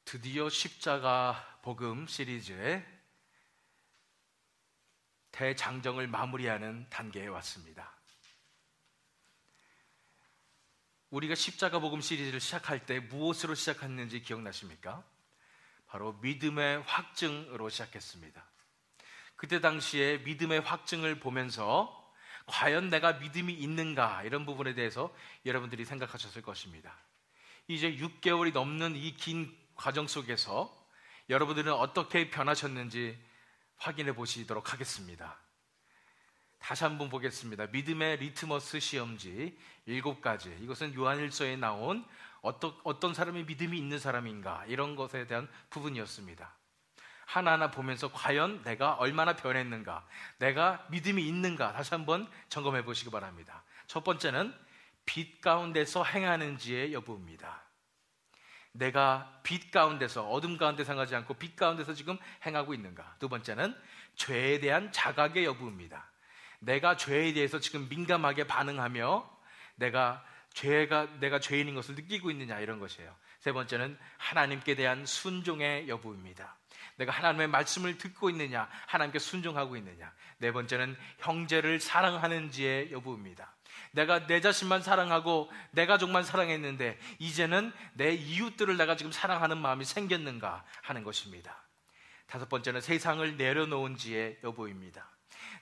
드디어 십자가 복음 시리즈의 대장정을 마무리하는 단계에 왔습니다. 우리가 십자가 복음 시리즈를 시작할 때 무엇으로 시작했는지 기억나십니까? 바로 믿음의 확증으로 시작했습니다. 그때 당시에 믿음의 확증을 보면서 과연 내가 믿음이 있는가, 이런 부분에 대해서 여러분들이 생각하셨을 것입니다. 이제 6개월이 넘는 이 긴 과정 속에서 여러분들은 어떻게 변하셨는지 확인해 보시도록 하겠습니다. 다시 한번 보겠습니다. 믿음의 리트머스 시험지 7가지. 이것은 요한일서에 나온 어떤 사람이 믿음이 있는 사람인가, 이런 것에 대한 부분이었습니다. 하나하나 보면서 과연 내가 얼마나 변했는가, 내가 믿음이 있는가 다시 한번 점검해 보시기 바랍니다. 첫 번째는 빛 가운데서 행하는지의 여부입니다. 내가 빛 가운데서, 어둠 가운데 생하지 않고 빛 가운데서 지금 행하고 있는가. 두 번째는 죄에 대한 자각의 여부입니다. 내가 죄에 대해서 지금 민감하게 반응하며 내가 죄인인 것을 느끼고 있느냐, 이런 것이에요. 세 번째는 하나님께 대한 순종의 여부입니다. 내가 하나님의 말씀을 듣고 있느냐, 하나님께 순종하고 있느냐. 네 번째는 형제를 사랑하는지의 여부입니다. 내가 내 자신만 사랑하고 내 가족만 사랑했는데 이제는 내 이웃들을 내가 지금 사랑하는 마음이 생겼는가 하는 것입니다. 다섯 번째는 세상을 내려놓은지의 여부입니다.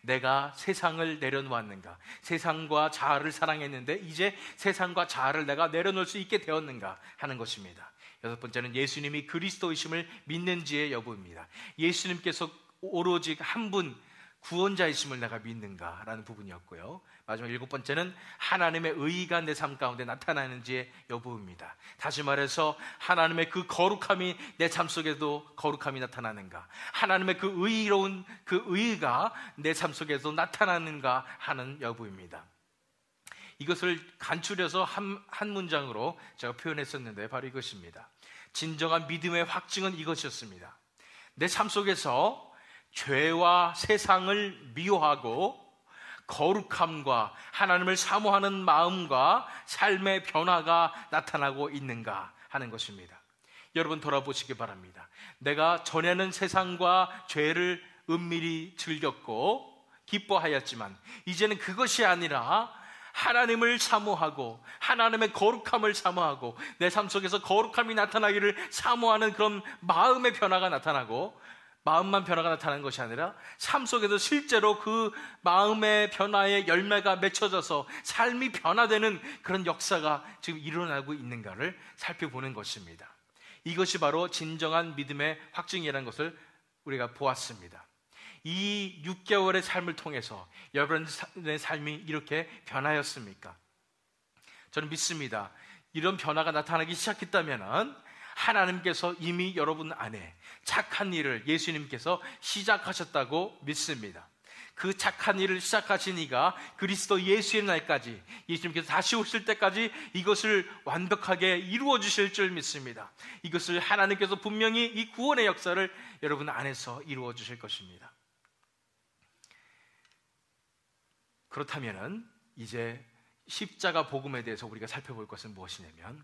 내가 세상을 내려놓았는가, 세상과 자아를 사랑했는데 이제 세상과 자아를 내가 내려놓을 수 있게 되었는가 하는 것입니다. 여섯 번째는 예수님이 그리스도이심을 믿는지의 여부입니다. 예수님께서 오로지 한 분 구원자이심을 내가 믿는가라는 부분이었고요. 마지막 7번째는 하나님의 의의가 내 삶 가운데 나타나는지의 여부입니다. 다시 말해서 하나님의 그 거룩함이 내 삶 속에도 거룩함이 나타나는가, 하나님의 그 의로운 그 의의가 내 삶 속에도 나타나는가 하는 여부입니다. 이것을 간추려서 한 문장으로 제가 표현했었는데 바로 이것입니다. 진정한 믿음의 확증은 이것이었습니다. 내 삶 속에서 죄와 세상을 미워하고 거룩함과 하나님을 사모하는 마음과 삶의 변화가 나타나고 있는가 하는 것입니다. 여러분 돌아보시기 바랍니다. 내가 전에는 세상과 죄를 은밀히 즐겼고 기뻐하였지만 이제는 그것이 아니라 하나님을 사모하고 하나님의 거룩함을 사모하고 내 삶 속에서 거룩함이 나타나기를 사모하는 그런 마음의 변화가 나타나고, 마음만 변화가 나타나는 것이 아니라 삶 속에서 실제로 그 마음의 변화의 열매가 맺혀져서 삶이 변화되는 그런 역사가 지금 일어나고 있는가를 살펴보는 것입니다. 이것이 바로 진정한 믿음의 확증이라는 것을 우리가 보았습니다. 이 6개월의 삶을 통해서 여러분의 삶이 이렇게 변하였습니까? 저는 믿습니다. 이런 변화가 나타나기 시작했다면 하나님께서 이미 여러분 안에 착한 일을 예수님께서 시작하셨다고 믿습니다. 그 착한 일을 시작하신 이가 그리스도 예수의 날까지, 예수님께서 다시 오실 때까지 이것을 완벽하게 이루어 주실 줄 믿습니다. 이것을 하나님께서 분명히 이 구원의 역사를 여러분 안에서 이루어 주실 것입니다. 그렇다면 이제 십자가 복음에 대해서 우리가 살펴볼 것은 무엇이냐면,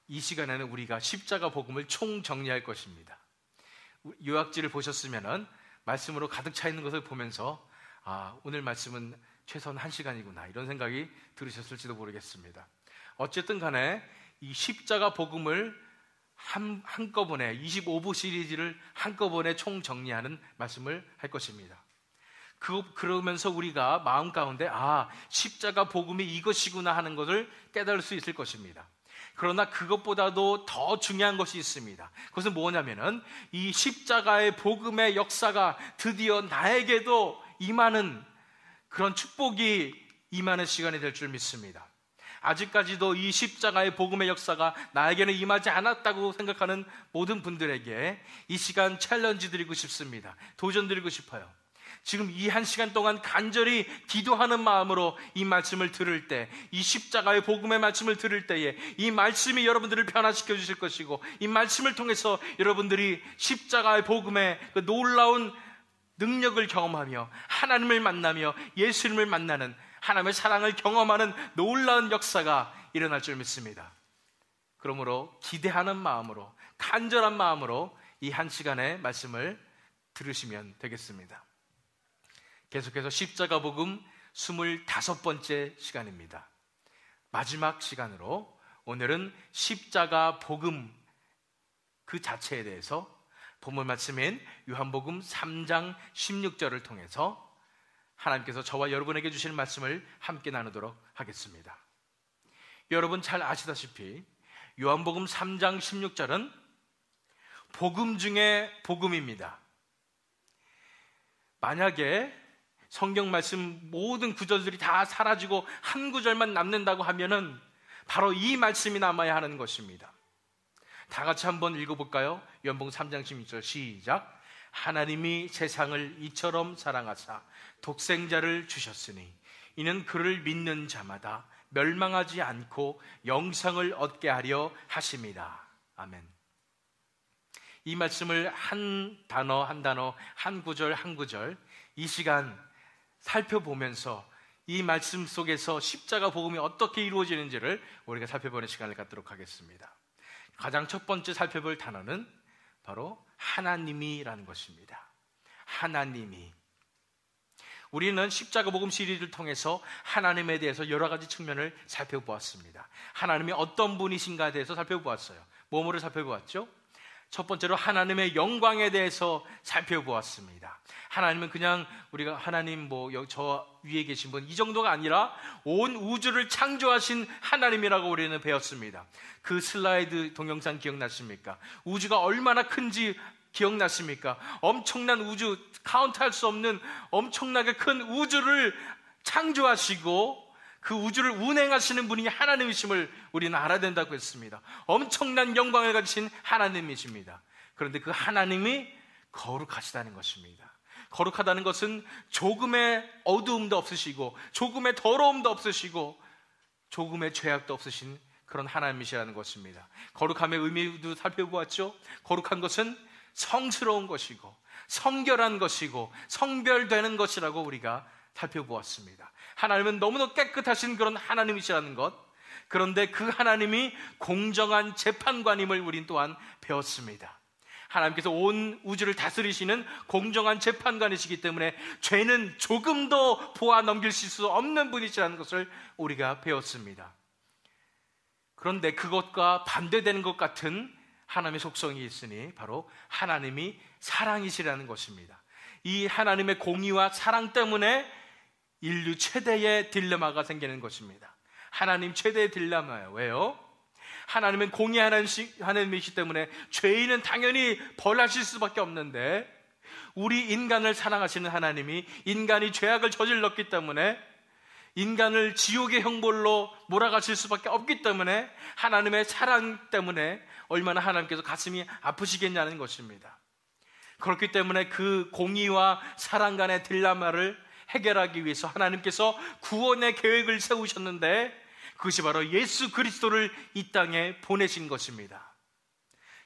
이 시간에는 우리가 십자가 복음을 총정리할 것입니다. 요약지를 보셨으면 말씀으로 가득 차 있는 것을 보면서 오늘 말씀은 최소한 1시간이구나, 이런 생각이 들으셨을지도 모르겠습니다. 어쨌든 간에 이 십자가 복음을 한꺼번에 25부 시리즈를 한꺼번에 총정리하는 말씀을 할 것입니다. 그러면서 우리가 마음 가운데 십자가 복음이 이것이구나 하는 것을 깨달을 수 있을 것입니다. 그러나 그것보다도 더 중요한 것이 있습니다. 그것은 뭐냐면은 이 십자가의 복음의 역사가 드디어 나에게도 임하는 그런 축복이 임하는 시간이 될 줄 믿습니다. 아직까지도 이 십자가의 복음의 역사가 나에게는 임하지 않았다고 생각하는 모든 분들에게 이 시간 챌린지 드리고 싶습니다. 도전 드리고 싶어요. 지금 이 1시간 동안 간절히 기도하는 마음으로 이 말씀을 들을 때, 이 십자가의 복음의 말씀을 들을 때에 이 말씀이 여러분들을 변화시켜 주실 것이고, 이 말씀을 통해서 여러분들이 십자가의 복음의 그 놀라운 능력을 경험하며 하나님을 만나며 예수님을 만나는, 하나님의 사랑을 경험하는 놀라운 역사가 일어날 줄 믿습니다. 그러므로 기대하는 마음으로 간절한 마음으로 이 한 시간의 말씀을 들으시면 되겠습니다. 계속해서 십자가 복음 25번째 시간입니다. 마지막 시간으로 오늘은 십자가 복음 그 자체에 대해서 본문 말씀인 요한복음 3장 16절을 통해서 하나님께서 저와 여러분에게 주시는 말씀을 함께 나누도록 하겠습니다. 여러분 잘 아시다시피 요한복음 3장 16절은 복음 중에 복음입니다. 만약에 성경 말씀 모든 구절들이 다 사라지고 한 구절만 남는다고 하면은 바로 이 말씀이 남아야 하는 것입니다. 다 같이 한번 읽어볼까요? 요한복음 3장 16절 시작. 하나님이 세상을 이처럼 사랑하사 독생자를 주셨으니 이는 그를 믿는 자마다 멸망하지 않고 영생을 얻게 하려 하심이라. 아멘. 이 말씀을 한 단어 한 단어, 한 구절 한 구절 이 시간 살펴보면서 이 말씀 속에서 십자가 복음이 어떻게 이루어지는지를 우리가 살펴보는 시간을 갖도록 하겠습니다. 가장 첫 번째 살펴볼 단어는 바로 하나님이라는 것입니다. 하나님이. 우리는 십자가 복음 시리즈를 통해서 하나님에 대해서 여러 가지 측면을 살펴보았습니다. 하나님이 어떤 분이신가에 대해서 살펴보았어요. 뭐뭐를 살펴보았죠? 첫 번째로 하나님의 영광에 대해서 살펴보았습니다. 하나님은 그냥 우리가 하나님 저 위에 계신 분 이 정도가 아니라 온 우주를 창조하신 하나님이라고 우리는 배웠습니다. 그 슬라이드 동영상 기억나십니까? 우주가 얼마나 큰지 기억나십니까? 엄청난 우주, 카운트할 수 없는 엄청나게 큰 우주를 창조하시고 그 우주를 운행하시는 분이 하나님이심을 우리는 알아야 된다고 했습니다. 엄청난 영광을 가지신 하나님이십니다. 그런데 그 하나님이 거룩하시다는 것입니다. 거룩하다는 것은 조금의 어두움도 없으시고 조금의 더러움도 없으시고 조금의 죄악도 없으신 그런 하나님이시라는 것입니다. 거룩함의 의미도 살펴보았죠. 거룩한 것은 성스러운 것이고 성결한 것이고 성별되는 것이라고 우리가 살펴보았습니다. 하나님은 너무나 깨끗하신 그런 하나님이시라는 것, 그런데 그 하나님이 공정한 재판관임을 우린 또한 배웠습니다. 하나님께서 온 우주를 다스리시는 공정한 재판관이시기 때문에 죄는 조금도 보아 넘길 수 없는 분이시라는 것을 우리가 배웠습니다. 그런데 그것과 반대되는 것 같은 하나님의 속성이 있으니 바로 하나님이 사랑이시라는 것입니다. 이 하나님의 공의와 사랑 때문에 인류 최대의 딜레마가 생기는 것입니다. 하나님 최대의 딜레마예요. 왜요? 하나님은 공의하는 하나님이시기 때문에 죄인은 당연히 벌하실 수밖에 없는데 우리 인간을 사랑하시는 하나님이 인간이 죄악을 저질렀기 때문에 인간을 지옥의 형벌로 몰아가실 수밖에 없기 때문에 하나님의 사랑 때문에 얼마나 하나님께서 가슴이 아프시겠냐는 것입니다. 그렇기 때문에 그 공의와 사랑 간의 딜레마를 해결하기 위해서 하나님께서 구원의 계획을 세우셨는데 그것이 바로 예수 그리스도를 이 땅에 보내신 것입니다.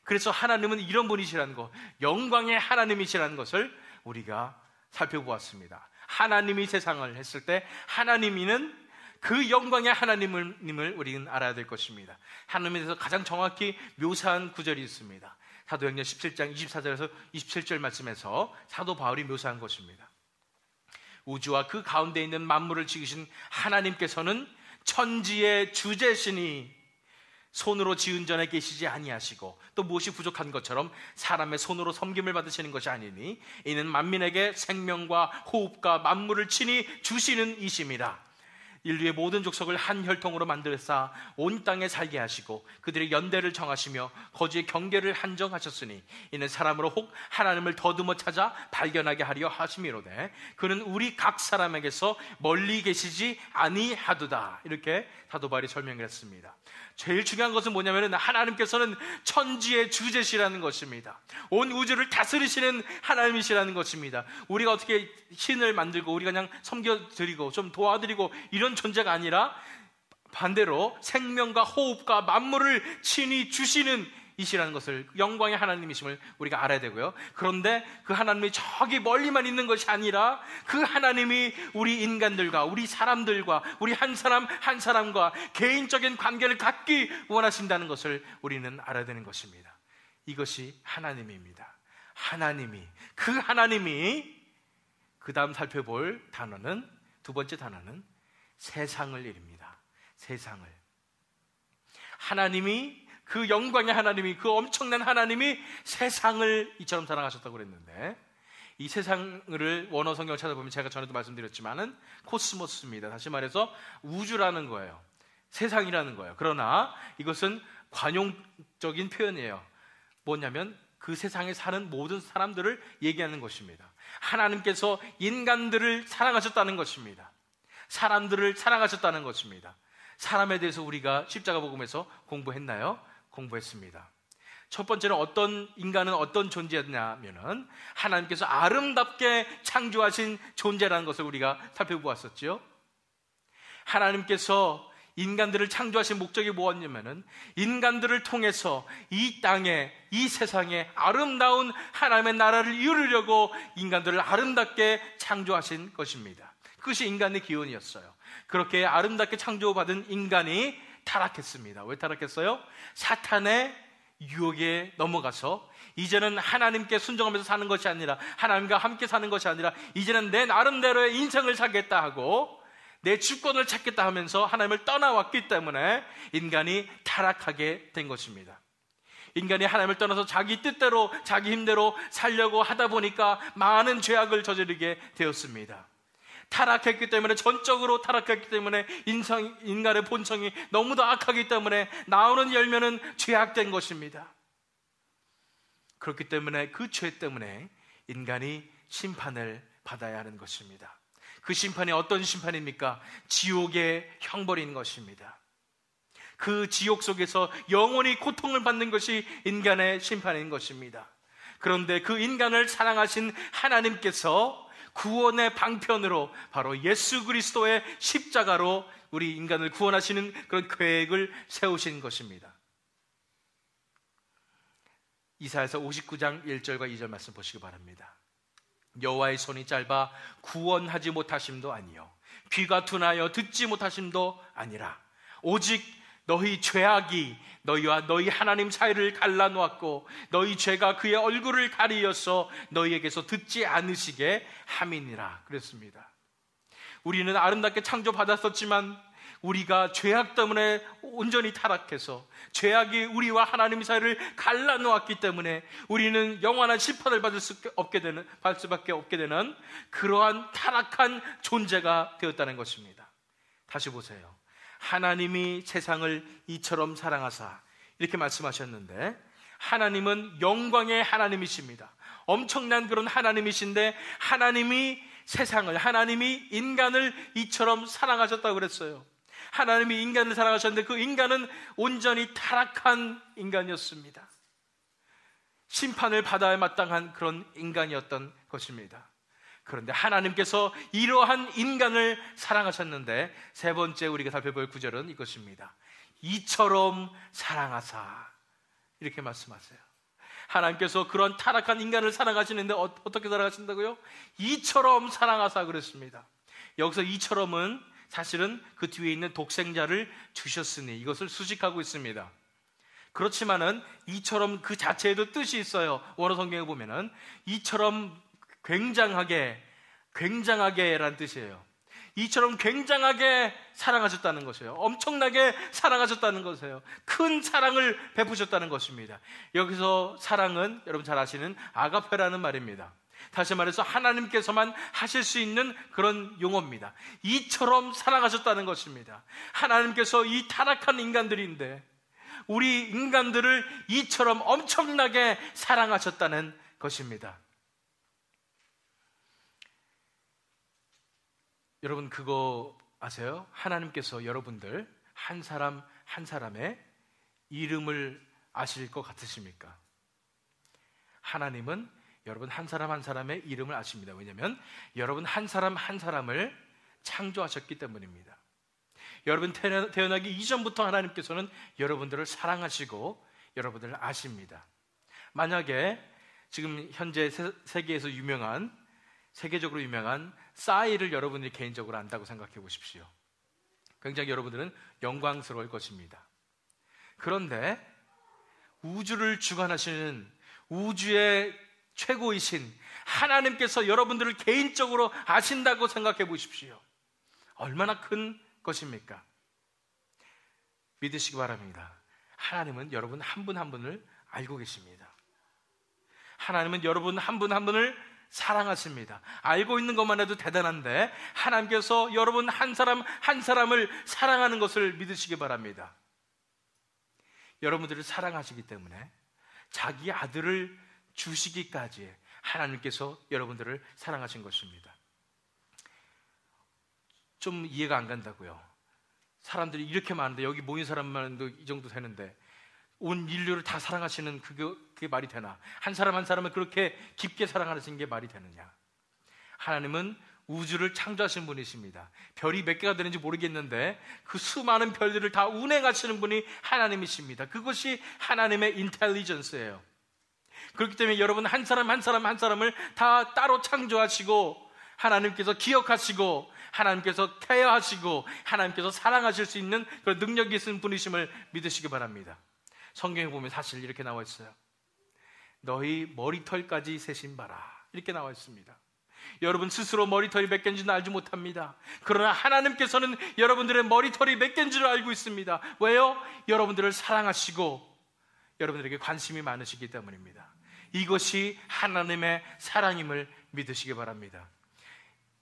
그래서 하나님은 이런 분이시라는 것, 영광의 하나님이시라는 것을 우리가 살펴보았습니다. 하나님이 세상을 했을 때 하나님이는 그 영광의 하나님을 우리는 알아야 될 것입니다. 하나님에 대해서 가장 정확히 묘사한 구절이 있습니다. 사도행전 17장 24절에서 27절 말씀에서 사도 바울이 묘사한 것입니다. 우주와 그 가운데 있는 만물을 지으신 하나님께서는 천지의 주제시니 손으로 지은 전에 계시지 아니하시고 또 무엇이 부족한 것처럼 사람의 손으로 섬김을 받으시는 것이 아니니 이는 만민에게 생명과 호흡과 만물을 친히 주시는 이심이라. 인류의 모든 족속을 한 혈통으로 만들사 온 땅에 살게 하시고 그들의 연대를 정하시며 거주의 경계를 한정하셨으니 이는 사람으로 혹 하나님을 더듬어 찾아 발견하게 하려 하심이로되 그는 우리 각 사람에게서 멀리 계시지 아니하도다. 이렇게 사도 바울이 설명을 했습니다. 제일 중요한 것은 뭐냐면 하나님께서는 천지의 주제시라는 것입니다. 온 우주를 다스리시는 하나님이시라는 것입니다. 우리가 어떻게 신을 만들고 우리가 그냥 섬겨드리고 좀 도와드리고 이런 존재가 아니라 반대로 생명과 호흡과 만물을 친히 주시는 이시라는 것을, 영광의 하나님이심을 우리가 알아야 되고요. 그런데 그 하나님이 저기 멀리만 있는 것이 아니라 그 하나님이 우리 인간들과 우리 사람들과 우리 한 사람 한 사람과 개인적인 관계를 갖기 원하신다는 것을 우리는 알아야 되는 것입니다. 이것이 하나님입니다. 하나님이 그 다음 살펴볼 단어는, 두 번째 단어는 세상을 이릅니다. 세상을. 하나님이, 그 영광의 하나님이, 그 엄청난 하나님이 세상을 이처럼 사랑하셨다고 그랬는데, 이 세상을 원어 성경을 찾아보면 제가 전에도 말씀드렸지만은 코스모스입니다. 다시 말해서 우주라는 거예요. 세상이라는 거예요. 그러나 이것은 관용적인 표현이에요. 뭐냐면 그 세상에 사는 모든 사람들을 얘기하는 것입니다. 하나님께서 인간들을 사랑하셨다는 것입니다. 사람들을 사랑하셨다는 것입니다. 사람에 대해서 우리가 십자가 복음에서 공부했나요? 공부했습니다. 첫 번째는 인간은 어떤 존재였냐면은 하나님께서 아름답게 창조하신 존재라는 것을 우리가 살펴보았었죠. 하나님께서 인간들을 창조하신 목적이 무엇이냐면은 인간들을 통해서 이 땅에, 이 세상에 아름다운 하나님의 나라를 이루려고 인간들을 아름답게 창조하신 것입니다. 그것이 인간의 기원이었어요. 그렇게 아름답게 창조받은 인간이 타락했습니다. 왜 타락했어요? 사탄의 유혹에 넘어가서 이제는 하나님께 순종하면서 사는 것이 아니라, 하나님과 함께 사는 것이 아니라 이제는 내 나름대로의 인생을 살겠다 하고 내 주권을 찾겠다 하면서 하나님을 떠나왔기 때문에 인간이 타락하게 된 것입니다. 인간이 하나님을 떠나서 자기 뜻대로, 자기 힘대로 살려고 하다 보니까 많은 죄악을 저지르게 되었습니다. 타락했기 때문에, 전적으로 타락했기 때문에 인간의 본성이 너무도 악하기 때문에 나오는 열매는 죄악된 것입니다. 그렇기 때문에 그 죄 때문에 인간이 심판을 받아야 하는 것입니다. 그 심판이 어떤 심판입니까? 지옥의 형벌인 것입니다. 그 지옥 속에서 영원히 고통을 받는 것이 인간의 심판인 것입니다. 그런데 그 인간을 사랑하신 하나님께서 구원의 방편으로 바로 예수 그리스도의 십자가로 우리 인간을 구원하시는 그런 계획을 세우신 것입니다. 이사야서 59장 1절과 2절 말씀 보시기 바랍니다. 여호와의 손이 짧아 구원하지 못하심도 아니요 귀가 둔하여 듣지 못하심도 아니라 오직 너희 죄악이 너희와 너희 하나님 사이를 갈라놓았고 너희 죄가 그의 얼굴을 가리어서 너희에게서 듣지 않으시게 함이니라 그랬습니다. 우리는 아름답게 창조받았었지만 우리가 죄악 때문에 온전히 타락해서 죄악이 우리와 하나님 사이를 갈라놓았기 때문에 우리는 영원한 심판을 받을 수밖에 없게 되는 그러한 타락한 존재가 되었다는 것입니다. 다시 보세요. 하나님이 세상을 이처럼 사랑하사 이렇게 말씀하셨는데, 하나님은 영광의 하나님이십니다. 엄청난 그런 하나님이신데 하나님이 세상을, 하나님이 인간을 이처럼 사랑하셨다고 그랬어요. 하나님이 인간을 사랑하셨는데 그 인간은 온전히 타락한 인간이었습니다. 심판을 받아야 마땅한 그런 인간이었던 것입니다. 그런데 하나님께서 이러한 인간을 사랑하셨는데, 세 번째 우리가 살펴볼 구절은 이것입니다. 이처럼 사랑하사 이렇게 말씀하세요. 하나님께서 그런 타락한 인간을 사랑하시는데 어떻게 사랑하신다고요? 이처럼 사랑하사 그랬습니다. 여기서 이처럼은 사실은 그 뒤에 있는 독생자를 주셨으니 이것을 수식하고 있습니다. 그렇지만은 이처럼 그 자체에도 뜻이 있어요. 원어 성경에 보면은 이처럼 굉장하게라는 뜻이에요. 이처럼 굉장하게 사랑하셨다는 것이에요. 엄청나게 사랑하셨다는 것이에요. 큰 사랑을 베푸셨다는 것입니다. 여기서 사랑은 여러분 잘 아시는 아가페라는 말입니다. 다시 말해서 하나님께서만 하실 수 있는 그런 용어입니다. 이처럼 사랑하셨다는 것입니다. 하나님께서 이 타락한 인간들인데 우리 인간들을 이처럼 엄청나게 사랑하셨다는 것입니다. 여러분 그거 아세요? 하나님께서 여러분들 한 사람 한 사람의 이름을 아실 것 같으십니까? 하나님은 여러분 한 사람 한 사람의 이름을 아십니다. 왜냐하면 여러분 한 사람 한 사람을 창조하셨기 때문입니다. 여러분 태어나기 이전부터 하나님께서는 여러분들을 사랑하시고 여러분들을 아십니다. 만약에 지금 현재 세계에서 세계적으로 유명한 싸이를 여러분이 개인적으로 안다고 생각해 보십시오. 굉장히 여러분들은 영광스러울 것입니다. 그런데 우주를 주관하시는 우주의 최고이신 하나님께서 여러분들을 개인적으로 아신다고 생각해 보십시오. 얼마나 큰 것입니까? 믿으시기 바랍니다. 하나님은 여러분 한 분 한 분을 알고 계십니다. 하나님은 여러분 한 분 한 분을 사랑하십니다. 알고 있는 것만 해도 대단한데 하나님께서 여러분 한 사람 한 사람을 사랑하는 것을 믿으시기 바랍니다. 여러분들을 사랑하시기 때문에 자기 아들을 주시기까지 하나님께서 여러분들을 사랑하신 것입니다. 좀 이해가 안 간다고요. 사람들이 이렇게 많은데, 여기 모인 사람만도 이 정도 되는데 온 인류를 다 사랑하시는 그게 말이 되나? 한 사람 한 사람을 그렇게 깊게 사랑하시는 게 말이 되느냐? 하나님은 우주를 창조하신 분이십니다. 별이 몇 개가 되는지 모르겠는데 그 수많은 별들을 다 운행하시는 분이 하나님이십니다. 그것이 하나님의 인텔리전스예요. 그렇기 때문에 여러분 한 사람 한 사람 한 사람을 다 따로 창조하시고 하나님께서 기억하시고 하나님께서 케어하시고 하나님께서 사랑하실 수 있는 그런 능력이 있는 분이심을 믿으시기 바랍니다. 성경에 보면 사실 이렇게 나와 있어요. 너희 머리털까지 세신 바라, 이렇게 나와 있습니다. 여러분 스스로 머리털이 몇 개인지는 알지 못합니다. 그러나 하나님께서는 여러분들의 머리털이 몇 개인지를 알고 있습니다. 왜요? 여러분들을 사랑하시고 여러분들에게 관심이 많으시기 때문입니다. 이것이 하나님의 사랑임을 믿으시기 바랍니다.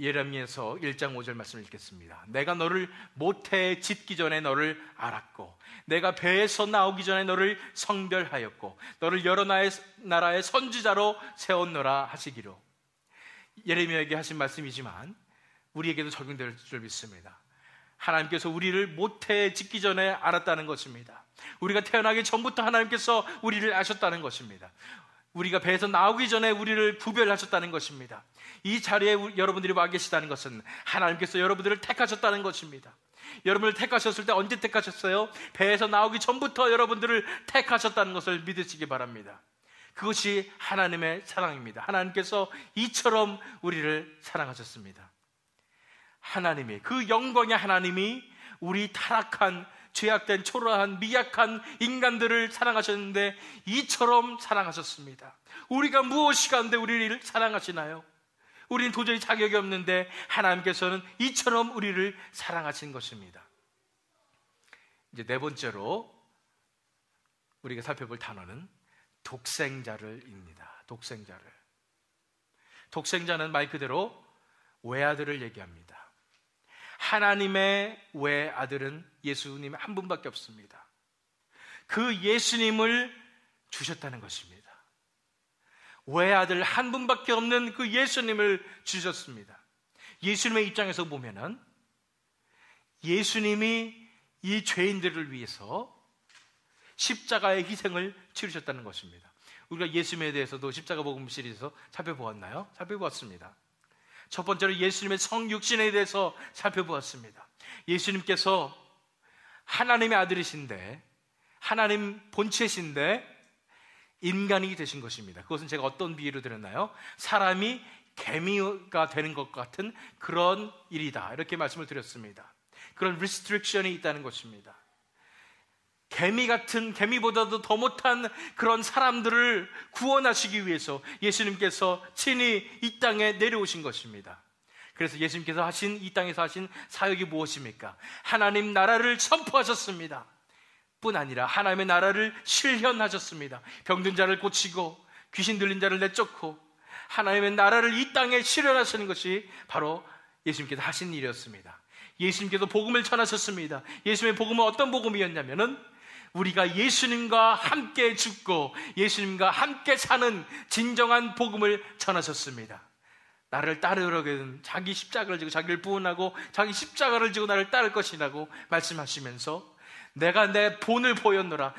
예레미야서 1장 5절 말씀을 읽겠습니다. 내가 너를 모태에 짓기 전에 너를 알았고 내가 배에서 나오기 전에 너를 성별하였고 너를 여러 나라의 선지자로 세웠노라 하시기로. 예레미야에게 하신 말씀이지만 우리에게도 적용될 줄 믿습니다. 하나님께서 우리를 모태에 짓기 전에 알았다는 것입니다. 우리가 태어나기 전부터 하나님께서 우리를 아셨다는 것입니다. 우리가 배에서 나오기 전에 우리를 구별하셨다는 것입니다. 이 자리에 여러분들이 와 계시다는 것은 하나님께서 여러분들을 택하셨다는 것입니다. 여러분을 택하셨을 때 언제 택하셨어요? 배에서 나오기 전부터 여러분들을 택하셨다는 것을 믿으시기 바랍니다. 그것이 하나님의 사랑입니다. 하나님께서 이처럼 우리를 사랑하셨습니다. 하나님이, 그 영광의 하나님이 우리 타락한 죄악된 초라한 미약한 인간들을 사랑하셨는데 이처럼 사랑하셨습니다. 우리가 무엇이 가운데 우리를 사랑하시나요? 우리는 도저히 자격이 없는데 하나님께서는 이처럼 우리를 사랑하신 것입니다. 이제 네 번째로 우리가 살펴볼 단어는 독생자를입니다. 독생자를. 독생자는 말 그대로 외아들을 얘기합니다. 하나님의 외아들은 예수님 한 분밖에 없습니다. 그 예수님을 주셨다는 것입니다. 외아들 한 분밖에 없는 그 예수님을 주셨습니다. 예수님의 입장에서 보면은 예수님이 이 죄인들을 위해서 십자가의 희생을 치르셨다는 것입니다. 우리가 예수님에 대해서도 십자가 복음 시리즈에서 살펴보았나요? 살펴보았습니다. 첫 번째로 예수님의 성육신에 대해서 살펴보았습니다. 예수님께서 하나님의 아들이신데, 하나님 본체신데 인간이 되신 것입니다. 그것은 제가 어떤 비유로 드렸나요? 사람이 개미가 되는 것 같은 그런 일이다, 이렇게 말씀을 드렸습니다. 그런 리스트릭션이 있다는 것입니다. 개미 같은, 개미보다도 더 못한 그런 사람들을 구원하시기 위해서 예수님께서 친히 이 땅에 내려오신 것입니다. 그래서 예수님께서 하신, 이 땅에서 하신 사역이 무엇입니까? 하나님 나라를 선포하셨습니다. 뿐 아니라 하나님의 나라를 실현하셨습니다. 병든 자를 고치고 귀신 들린 자를 내쫓고 하나님의 나라를 이 땅에 실현하시는 것이 바로 예수님께서 하신 일이었습니다. 예수님께서 복음을 전하셨습니다. 예수님의 복음은 어떤 복음이었냐면은 우리가 예수님과 함께 죽고 예수님과 함께 사는 진정한 복음을 전하셨습니다. 나를 따르려거든 자기 십자가를 지고 자기를 부인하고 자기 십자가를 지고 나를 따를 것이라고 말씀하시면서 내가 내 본을 보였노라,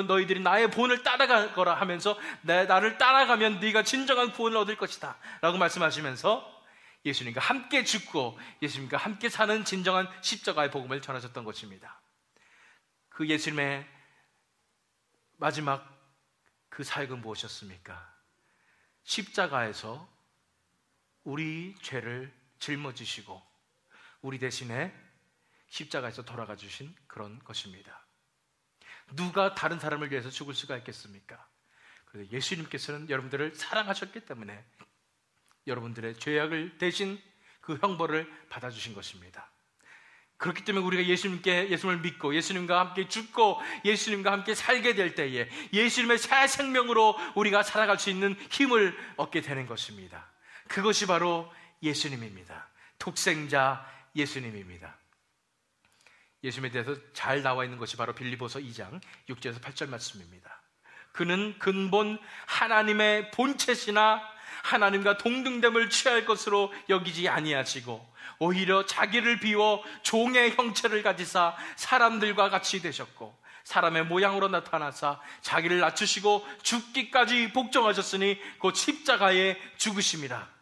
너희들이 나의 본을 따라가거라 하면서 나를 따라가면 네가 진정한 구원을 얻을 것이다 라고 말씀하시면서 예수님과 함께 죽고 예수님과 함께 사는 진정한 십자가의 복음을 전하셨던 것입니다. 그 예수님의 마지막 그 사역은 무엇이었습니까? 십자가에서 우리 죄를 짊어지시고 우리 대신에 십자가에서 돌아가 주신 그런 것입니다. 누가 다른 사람을 위해서 죽을 수가 있겠습니까? 그래서 예수님께서는 여러분들을 사랑하셨기 때문에 여러분들의 죄악을 대신 그 형벌을 받아주신 것입니다. 그렇기 때문에 우리가 예수님을 믿고 예수님과 함께 죽고 예수님과 함께 살게 될 때에 예수님의 새 생명으로 우리가 살아갈 수 있는 힘을 얻게 되는 것입니다. 그것이 바로 예수님입니다. 독생자 예수님입니다. 예수님에 대해서 잘 나와 있는 것이 바로 빌립보서 2장 6절에서 8절 말씀입니다. 그는 근본 하나님의 본체시나 하나님과 동등됨을 취할 것으로 여기지 아니하시고 오히려 자기를 비워 종의 형체를 가지사 사람들과 같이 되셨고 사람의 모양으로 나타나사 자기를 낮추시고 죽기까지 복종하셨으니 곧 십자가에 죽으심이라.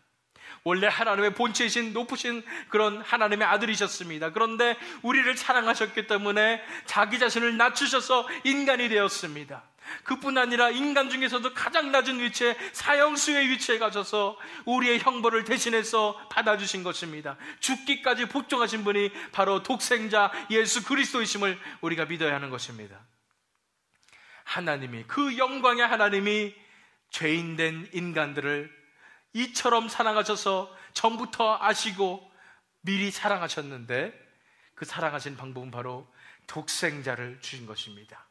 원래 하나님의 본체이신 높으신 그런 하나님의 아들이셨습니다. 그런데 우리를 사랑하셨기 때문에 자기 자신을 낮추셔서 인간이 되었습니다. 그뿐 아니라 인간 중에서도 가장 낮은 위치에 사형수의 위치에 가셔서 우리의 형벌을 대신해서 받아주신 것입니다. 죽기까지 복종하신 분이 바로 독생자 예수 그리스도이심을 우리가 믿어야 하는 것입니다. 하나님이, 그 영광의 하나님이 죄인된 인간들을 이처럼 사랑하셔서 전부터 아시고 미리 사랑하셨는데 그 사랑하신 방법은 바로 독생자를 주신 것입니다.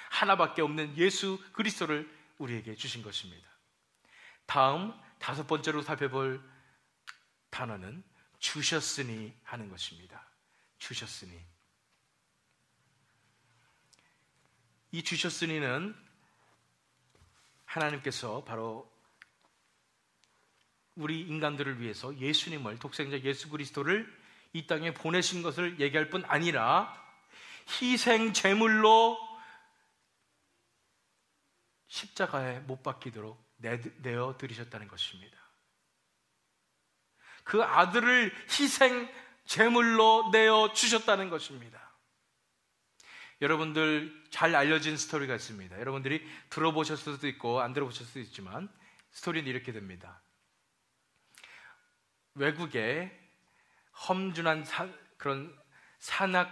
하나밖에 없는 예수 그리스도를 우리에게 주신 것입니다. 다음 5번째로 살펴볼 단어는 주셨으니 하는 것입니다. 주셨으니. 이 주셨으니는 하나님께서 바로 우리 인간들을 위해서 예수님을, 독생자 예수 그리스도를 이 땅에 보내신 것을 얘기할 뿐 아니라 희생 제물로 십자가에 못 박히도록 내어 드리셨다는 것입니다. 그 아들을 희생 제물로 내어 주셨다는 것입니다. 여러분들 잘 알려진 스토리가 있습니다. 여러분들이 들어보셨을 수도 있고 안 들어보셨을 수도 있지만 스토리는 이렇게 됩니다. 외국에 험준한 그런 산악에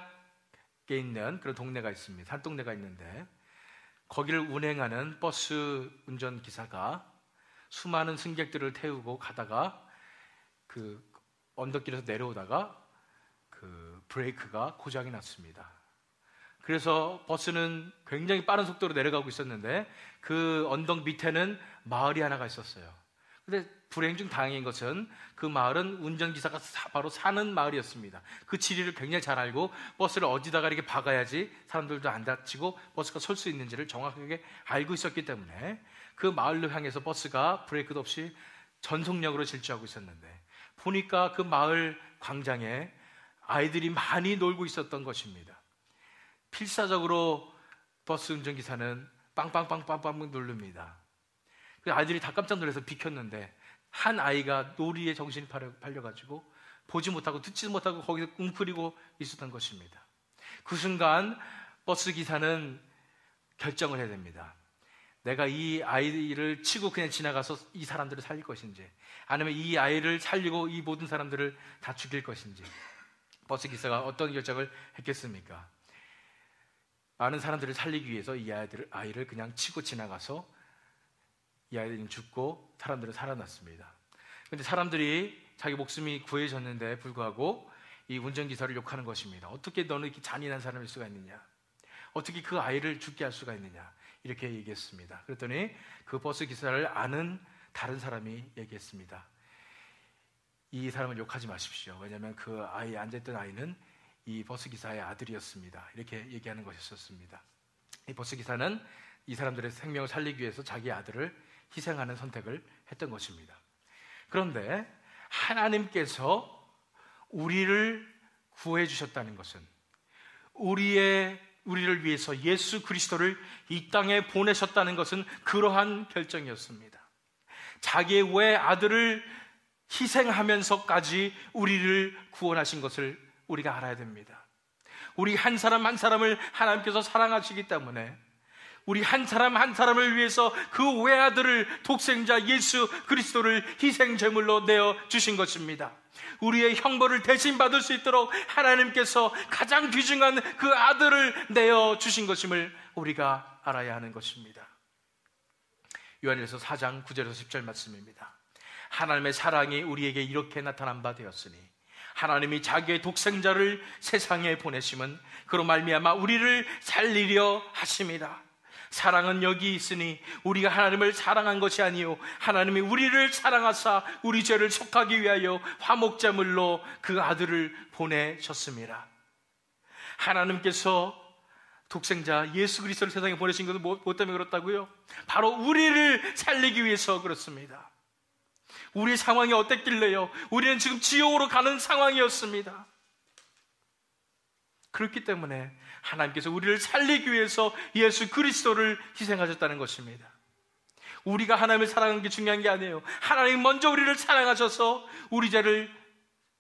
있는 그런 동네가 있습니다. 산동네가 있는데 거기를 운행하는 버스 운전기사가 수많은 승객들을 태우고 가다가 그 언덕길에서 내려오다가 그 브레이크가 고장이 났습니다. 그래서 버스는 굉장히 빠른 속도로 내려가고 있었는데 그 언덕 밑에는 마을이 하나가 있었어요. 근데 불행 중 다행인 것은 그 마을은 운전기사가 바로 사는 마을이었습니다. 그 지리를 굉장히 잘 알고 버스를 어디다가 이렇게 박아야지 사람들도 안 다치고 버스가 설 수 있는지를 정확하게 알고 있었기 때문에 그 마을로 향해서 버스가 브레이크도 없이 전속력으로 질주하고 있었는데 보니까 그 마을 광장에 아이들이 많이 놀고 있었던 것입니다. 필사적으로 버스 운전기사는 빵빵빵빵빵 누릅니다. 그 아이들이 다 깜짝 놀라서 비켰는데 한 아이가 놀이에 정신이 팔려가지고 보지 못하고 듣지 못하고 거기서 웅크리고 있었던 것입니다. 그 순간 버스 기사는 결정을 해야 됩니다. 내가 이 아이를 치고 그냥 지나가서 이 사람들을 살릴 것인지 아니면 이 아이를 살리고 이 모든 사람들을 다 죽일 것인지. 버스 기사가 어떤 결정을 했겠습니까? 많은 사람들을 살리기 위해서 이 아이를 그냥 치고 지나가서 이 아이들은 죽고 사람들은 살아났습니다. 그런데 사람들이 자기 목숨이 구해졌는데 불구하고 이 운전기사를 욕하는 것입니다. 어떻게 너는 이렇게 잔인한 사람일 수가 있느냐? 어떻게 그 아이를 죽게 할 수가 있느냐? 이렇게 얘기했습니다. 그랬더니 그 버스 기사를 아는 다른 사람이 얘기했습니다. 이 사람을 욕하지 마십시오. 왜냐하면 그 아이에 앉아있던 아이는 이 버스 기사의 아들이었습니다. 이렇게 얘기하는 것이었습니다. 이 버스 기사는 이 사람들의 생명을 살리기 위해서 자기 아들을 희생하는 선택을 했던 것입니다. 그런데 하나님께서 우리를 구해 주셨다는 것은 우리를 위해서 예수 그리스도를 이 땅에 보내셨다는 것은 그러한 결정이었습니다. 자기의 외아들을 희생하면서까지 우리를 구원하신 것을 우리가 알아야 됩니다. 우리 한 사람 한 사람을 하나님께서 사랑하시기 때문에 우리 한 사람 한 사람을 위해서 그 외아들을 독생자 예수 그리스도를 희생 제물로 내어 주신 것입니다. 우리의 형벌을 대신 받을 수 있도록 하나님께서 가장 귀중한 그 아들을 내어주신 것임을 우리가 알아야 하는 것입니다. 요한일서 4장 9절에서 10절 말씀입니다. 하나님의 사랑이 우리에게 이렇게 나타난 바 되었으니 하나님이 자기의 독생자를 세상에 보내심은 그로 말미암아 우리를 살리려 하심이라. 사랑은 여기 있으니 우리가 하나님을 사랑한 것이 아니요 하나님이 우리를 사랑하사 우리 죄를 속하기 위하여 화목제물로 그 아들을 보내셨습니다. 하나님께서 독생자 예수 그리스도를 세상에 보내신 것은 뭐 때문에 그렇다고요? 바로 우리를 살리기 위해서 그렇습니다. 우리 상황이 어땠길래요? 우리는 지금 지옥으로 가는 상황이었습니다. 그렇기 때문에 하나님께서 우리를 살리기 위해서 예수 그리스도를 희생하셨다는 것입니다. 우리가 하나님을 사랑하는 게 중요한 게 아니에요. 하나님 먼저 우리를 사랑하셔서 우리 죄를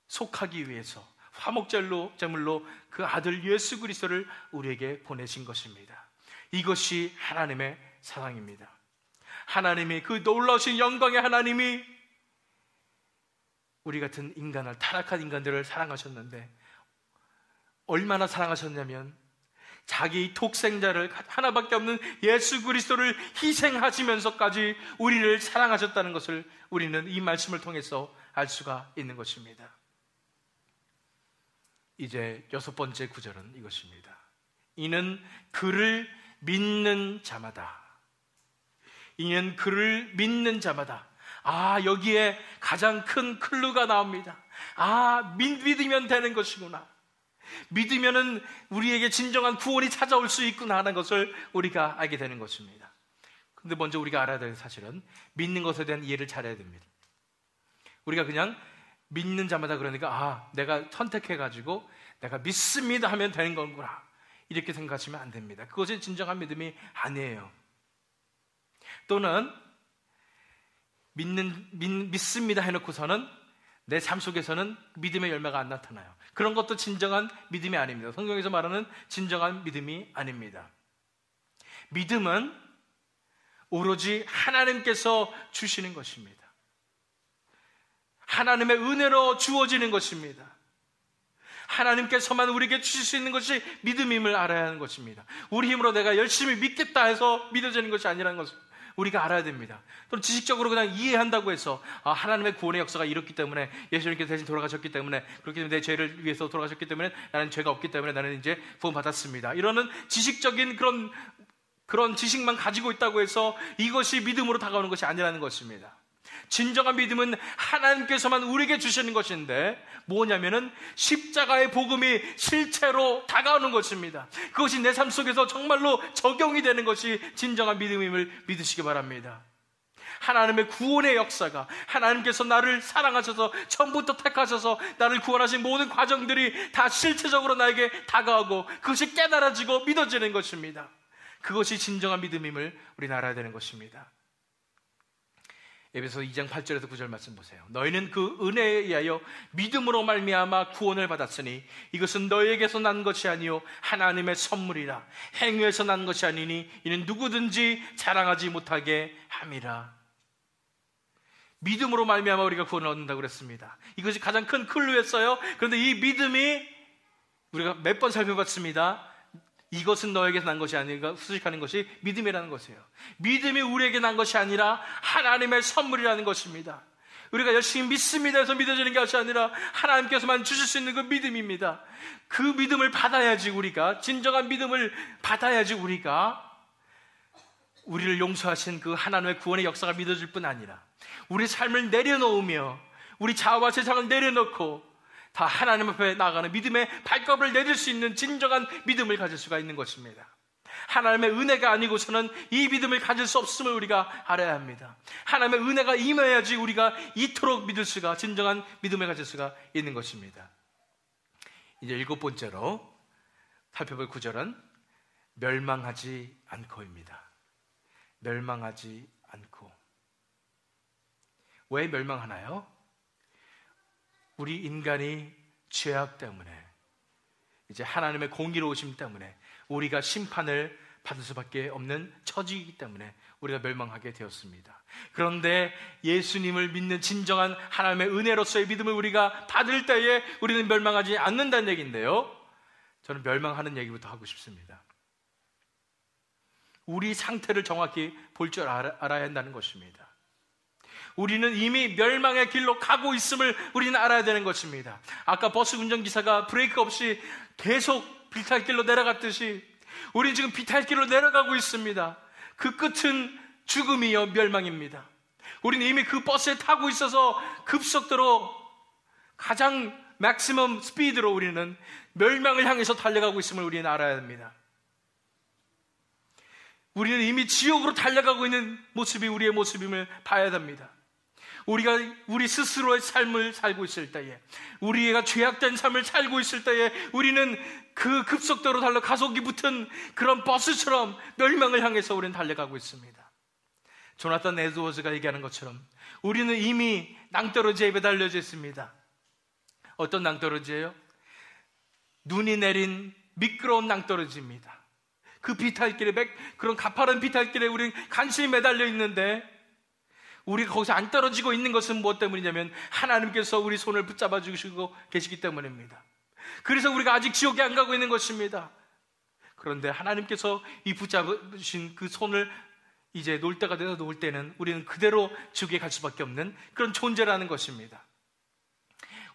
속하기 위해서 화목제물로 그 아들 예수 그리스도를 우리에게 보내신 것입니다. 이것이 하나님의 사랑입니다. 하나님이 그 놀라우신 영광의 하나님이 우리 같은 인간을, 타락한 인간들을 사랑하셨는데 얼마나 사랑하셨냐면 자기 독생자를, 하나밖에 없는 예수 그리스도를 희생하시면서까지 우리를 사랑하셨다는 것을 우리는 이 말씀을 통해서 알 수가 있는 것입니다. 이제 6번째 구절은 이것입니다. 이는 그를 믿는 자마다. 이는 그를 믿는 자마다. 여기에 가장 큰 클루가 나옵니다. 믿으면 되는 것이구나. 믿으면은 우리에게 진정한 구원이 찾아올 수 있구나 하는 것을 우리가 알게 되는 것입니다. 근데 먼저 우리가 알아야 될 사실은 믿는 것에 대한 이해를 잘해야 됩니다. 우리가 그냥 믿는 자마다 그러니까 내가 선택해가지고 내가 믿습니다 하면 되는 건구나 이렇게 생각하시면 안 됩니다. 그것이 진정한 믿음이 아니에요. 또는 믿습니다 해놓고서는 내 삶 속에서는 믿음의 열매가 안 나타나요. 그런 것도 진정한 믿음이 아닙니다. 성경에서 말하는 진정한 믿음이 아닙니다. 믿음은 오로지 하나님께서 주시는 것입니다. 하나님의 은혜로 주어지는 것입니다. 하나님께서만 우리에게 주실 수 있는 것이 믿음임을 알아야 하는 것입니다. 우리 힘으로 내가 열심히 믿겠다 해서 믿어지는 것이 아니라는 것을 우리가 알아야 됩니다. 또는 지식적으로 그냥 이해한다고 해서 하나님의 구원의 역사가 이렇기 때문에 예수님께서 대신 돌아가셨기 때문에 그렇기 때문에 내 죄를 위해서 돌아가셨기 때문에 나는 죄가 없기 때문에 나는 이제 구원받았습니다. 이러는 지식적인 그런 지식만 가지고 있다고 해서 이것이 믿음으로 다가오는 것이 아니라는 것입니다. 진정한 믿음은 하나님께서만 우리에게 주시는 것인데 뭐냐면은 십자가의 복음이 실체로 다가오는 것입니다. 그것이 내 삶 속에서 정말로 적용이 되는 것이 진정한 믿음임을 믿으시기 바랍니다. 하나님의 구원의 역사가, 하나님께서 나를 사랑하셔서 처음부터 택하셔서 나를 구원하신 모든 과정들이 다 실체적으로 나에게 다가오고 그것이 깨달아지고 믿어지는 것입니다. 그것이 진정한 믿음임을 우리는 알아야 되는 것입니다. 에베소 2장 8절에서 9절 말씀 보세요. 너희는 그 은혜에 의하여 믿음으로 말미암아 구원을 받았으니 이것은 너희에게서 난 것이 아니요 하나님의 선물이라. 행위에서 난 것이 아니니 이는 누구든지 자랑하지 못하게 함이라. 믿음으로 말미암아 우리가 구원을 얻는다고 그랬습니다. 이것이 가장 큰 클루였어요. 그런데 이 믿음이 우리가 몇 번 살펴봤습니다. 이것은 너에게서 난 것이 아니라 수식하는 것이 믿음이라는 것이에요. 믿음이 우리에게 난 것이 아니라 하나님의 선물이라는 것입니다. 우리가 열심히 믿습니다 해서 믿어지는 것이 아니라 하나님께서만 주실 수 있는 그 믿음입니다. 그 믿음을 받아야지 우리가, 진정한 믿음을 받아야지 우리가 우리를 용서하신 그 하나님의 구원의 역사가 믿어질 뿐 아니라 우리 삶을 내려놓으며 우리 자아와 세상을 내려놓고 다 하나님 앞에 나아가는 믿음의 발걸음을 내릴 수 있는 진정한 믿음을 가질 수가 있는 것입니다. 하나님의 은혜가 아니고서는 이 믿음을 가질 수 없음을 우리가 알아야 합니다. 하나님의 은혜가 임해야지 우리가 이토록 믿을 수가, 진정한 믿음을 가질 수가 있는 것입니다. 이제 7번째로 살펴볼 구절은 멸망하지 않고입니다. 멸망하지 않고. 왜 멸망하나요? 우리 인간이 죄악 때문에, 이제 하나님의 공의로우심 때문에 우리가 심판을 받을 수밖에 없는 처지이기 때문에 우리가 멸망하게 되었습니다. 그런데 예수님을 믿는 진정한 하나님의 은혜로서의 믿음을 우리가 받을 때에 우리는 멸망하지 않는다는 얘기인데요, 저는 멸망하는 얘기부터 하고 싶습니다. 우리 상태를 정확히 볼 줄 알아야 한다는 것입니다. 우리는 이미 멸망의 길로 가고 있음을 우리는 알아야 되는 것입니다. 아까 버스 운전기사가 브레이크 없이 계속 비탈길로 내려갔듯이 우리는 지금 비탈길로 내려가고 있습니다. 그 끝은 죽음이요 멸망입니다. 우리는 이미 그 버스에 타고 있어서 급속도로 가장 맥시멈 스피드로 우리는 멸망을 향해서 달려가고 있음을 우리는 알아야 합니다. 우리는 이미 지옥으로 달려가고 있는 모습이 우리의 모습임을 봐야 됩니다. 우리가 우리 스스로의 삶을 살고 있을 때에, 우리가 죄악된 삶을 살고 있을 때에 우리는 그 급속도로 달려 가속이 붙은 그런 버스처럼 멸망을 향해서 우리는 달려가고 있습니다. 조나단 에드워즈가 얘기하는 것처럼 우리는 이미 낭떠러지에 매달려져 있습니다. 어떤 낭떠러지예요? 눈이 내린 미끄러운 낭떠러지입니다. 그 비탈길에, 그런 가파른 비탈길에 우리는 간신히 매달려 있는데, 우리가 거기서 안 떨어지고 있는 것은 무엇 때문이냐면 하나님께서 우리 손을 붙잡아 주시고 계시기 때문입니다. 그래서 우리가 아직 지옥에 안 가고 있는 것입니다. 그런데 하나님께서 이 붙잡으신 그 손을 이제 놓을 때가 돼서 놓을 때는 우리는 그대로 지옥에 갈 수밖에 없는 그런 존재라는 것입니다.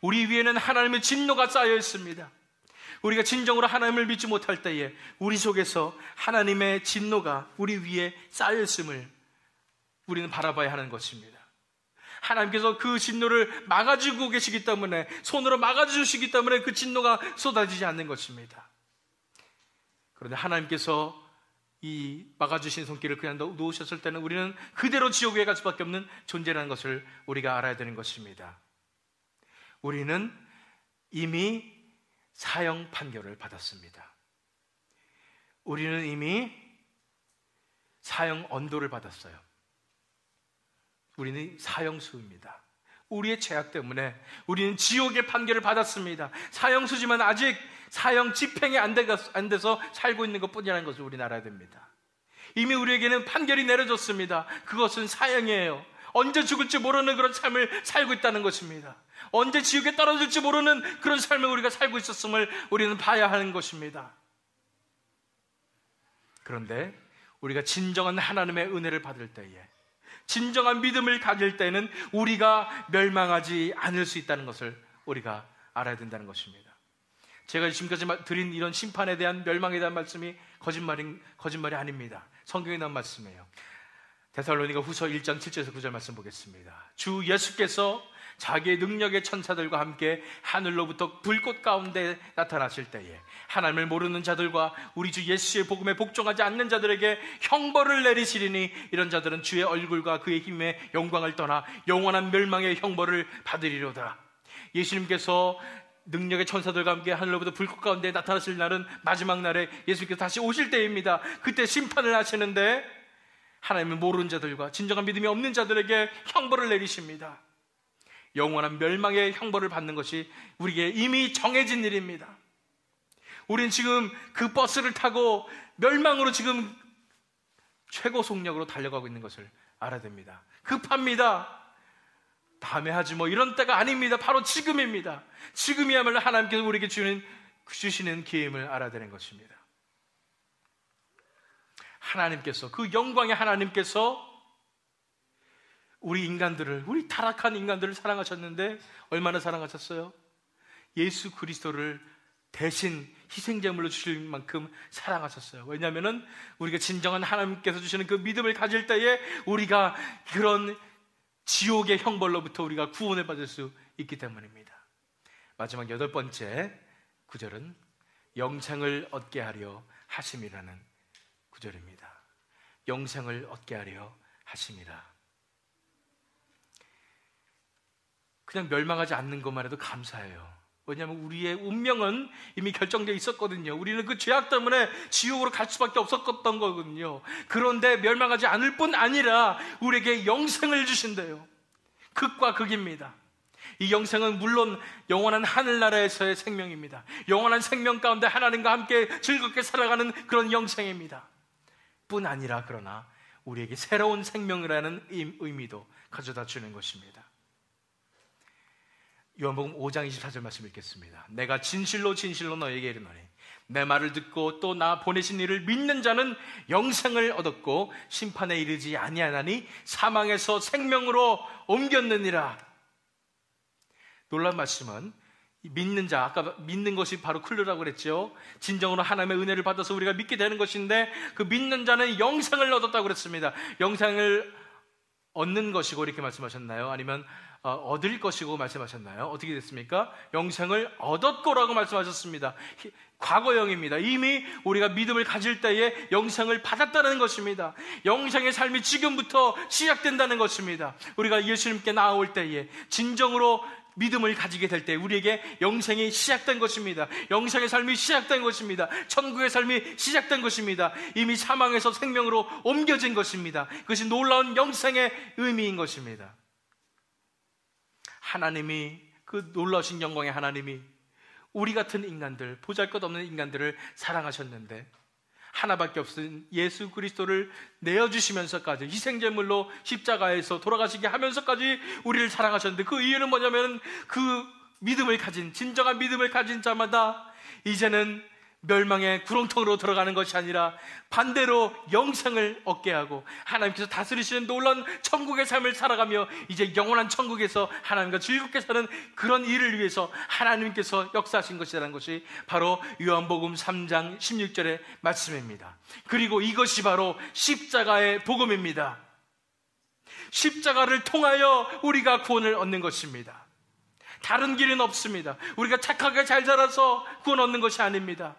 우리 위에는 하나님의 진노가 쌓여 있습니다. 우리가 진정으로 하나님을 믿지 못할 때에 우리 속에서 하나님의 진노가 우리 위에 쌓여 있음을 우리는 바라봐야 하는 것입니다. 하나님께서 그 진노를 막아주고 계시기 때문에, 손으로 막아주시기 때문에 그 진노가 쏟아지지 않는 것입니다. 그런데 하나님께서 이 막아주신 손길을 그냥 놓으셨을 때는 우리는 그대로 지옥에 갈 수밖에 없는 존재라는 것을 우리가 알아야 되는 것입니다. 우리는 이미 사형 판결을 받았습니다. 우리는 이미 사형 언도를 받았어요. 우리는 사형수입니다. 우리의 죄악 때문에 우리는 지옥의 판결을 받았습니다. 사형수지만 아직 사형 집행이 안 돼서 살고 있는 것뿐이라는 것을 우리는 알아야 됩니다. 이미 우리에게는 판결이 내려졌습니다. 그것은 사형이에요. 언제 죽을지 모르는 그런 삶을 살고 있다는 것입니다. 언제 지옥에 떨어질지 모르는 그런 삶을 우리가 살고 있었음을 우리는 봐야 하는 것입니다. 그런데 우리가 진정한 하나님의 은혜를 받을 때에, 진정한 믿음을 가질 때는 우리가 멸망하지 않을 수 있다는 것을 우리가 알아야 된다는 것입니다. 제가 지금까지 드린 이런 심판에 대한, 멸망에 대한 말씀이 거짓말이 아닙니다. 성경에 나온 말씀이에요. 데살로니가 후서 1장 7절에서 9절 말씀 보겠습니다. 주 예수께서 자기의 능력의 천사들과 함께 하늘로부터 불꽃 가운데 나타나실 때에 하나님을 모르는 자들과 우리 주 예수의 복음에 복종하지 않는 자들에게 형벌을 내리시리니, 이런 자들은 주의 얼굴과 그의 힘의 영광을 떠나 영원한 멸망의 형벌을 받으리로다. 예수님께서 능력의 천사들과 함께 하늘로부터 불꽃 가운데 나타나실 날은 마지막 날에 예수님께서 다시 오실 때입니다. 그때 심판을 하시는데 하나님을 모르는 자들과 진정한 믿음이 없는 자들에게 형벌을 내리십니다. 영원한 멸망의 형벌을 받는 것이 우리에게 이미 정해진 일입니다. 우린 지금 그 버스를 타고 멸망으로 지금 최고 속력으로 달려가고 있는 것을 알아야 됩니다. 급합니다. 다음에 하지 뭐 이런 때가 아닙니다. 바로 지금입니다. 지금이야말로 하나님께서 우리에게 주시는 기회임을 알아야 되는 것입니다. 하나님께서, 그 영광의 하나님께서 우리 인간들을, 우리 타락한 인간들을 사랑하셨는데 얼마나 사랑하셨어요? 예수 그리스도를 대신 희생제물로 주실 만큼 사랑하셨어요. 왜냐하면 우리가 진정한 하나님께서 주시는 그 믿음을 가질 때에 우리가 그런 지옥의 형벌로부터 우리가 구원을 받을 수 있기 때문입니다. 마지막 8번째 구절은 영생을 얻게 하려 하심이라는 구절입니다. 영생을 얻게 하려 하심이라. 그냥 멸망하지 않는 것만 해도 감사해요. 왜냐하면 우리의 운명은 이미 결정되어 있었거든요. 우리는 그 죄악 때문에 지옥으로 갈 수밖에 없었던 거거든요. 그런데 멸망하지 않을 뿐 아니라 우리에게 영생을 주신대요. 극과 극입니다. 이 영생은 물론 영원한 하늘나라에서의 생명입니다. 영원한 생명 가운데 하나님과 함께 즐겁게 살아가는 그런 영생입니다. 뿐 아니라 그러나 우리에게 새로운 생명이라는 의미도 가져다 주는 것입니다. 요한복음 5장 24절 말씀 읽겠습니다. 내가 진실로 진실로 너에게 이르노니 내 말을 듣고 또 나 보내신 이를 믿는 자는 영생을 얻었고 심판에 이르지 아니하나니 사망에서 생명으로 옮겼느니라. 놀라운 말씀은 믿는 자, 아까 믿는 것이 바로 클루라고 그랬죠. 진정으로 하나님의 은혜를 받아서 우리가 믿게 되는 것인데 그 믿는 자는 영생을 얻었다고 그랬습니다. 영생을 얻는 것이고 이렇게 말씀하셨나요? 아니면 얻을 것이고 말씀하셨나요? 어떻게 됐습니까? 영생을 얻었고라고 말씀하셨습니다. 과거형입니다. 이미 우리가 믿음을 가질 때에 영생을 받았다는 것입니다. 영생의 삶이 지금부터 시작된다는 것입니다. 우리가 예수님께 나아올 때에 진정으로 믿음을 가지게 될 때 우리에게 영생이 시작된 것입니다. 영생의 삶이 시작된 것입니다. 천국의 삶이 시작된 것입니다. 이미 사망에서 생명으로 옮겨진 것입니다. 그것이 놀라운 영생의 의미인 것입니다. 하나님이, 그 놀라우신 영광의 하나님이 우리 같은 인간들, 보잘것없는 인간들을 사랑하셨는데 하나밖에 없은 예수 그리스도를 내어주시면서까지 희생제물로 십자가에서 돌아가시게 하면서까지 우리를 사랑하셨는데 그 이유는 뭐냐면 그 믿음을 가진, 진정한 믿음을 가진 자마다 이제는 멸망의 구렁텅으로 들어가는 것이 아니라 반대로 영생을 얻게 하고 하나님께서 다스리시는 놀라운 천국의 삶을 살아가며 이제 영원한 천국에서 하나님과 즐겁게 사는 그런 일을 위해서 하나님께서 역사하신 것이라는 것이 바로 요한복음 3장 16절의 말씀입니다. 그리고 이것이 바로 십자가의 복음입니다. 십자가를 통하여 우리가 구원을 얻는 것입니다. 다른 길은 없습니다. 우리가 착하게 잘 자라서 구원 얻는 것이 아닙니다.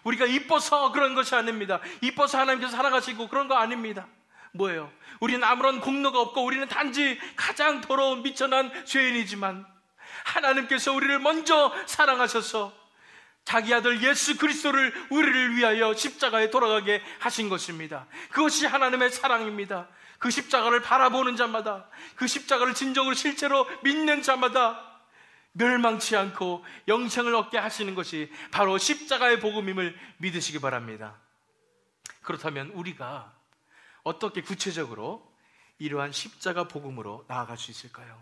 우리가 이뻐서 그런 것이 아닙니다. 이뻐서 하나님께서 사랑하시고 그런 거 아닙니다. 뭐예요? 우리는 아무런 공로가 없고 우리는 단지 가장 더러운 미천한 죄인이지만 하나님께서 우리를 먼저 사랑하셔서 자기 아들 예수 그리스도를 우리를 위하여 십자가에 돌아가게 하신 것입니다. 그것이 하나님의 사랑입니다. 그 십자가를 바라보는 자마다, 그 십자가를 진정으로 실제로 믿는 자마다 멸망치 않고 영생을 얻게 하시는 것이 바로 십자가의 복음임을 믿으시기 바랍니다. 그렇다면 우리가 어떻게 구체적으로 이러한 십자가 복음으로 나아갈 수 있을까요?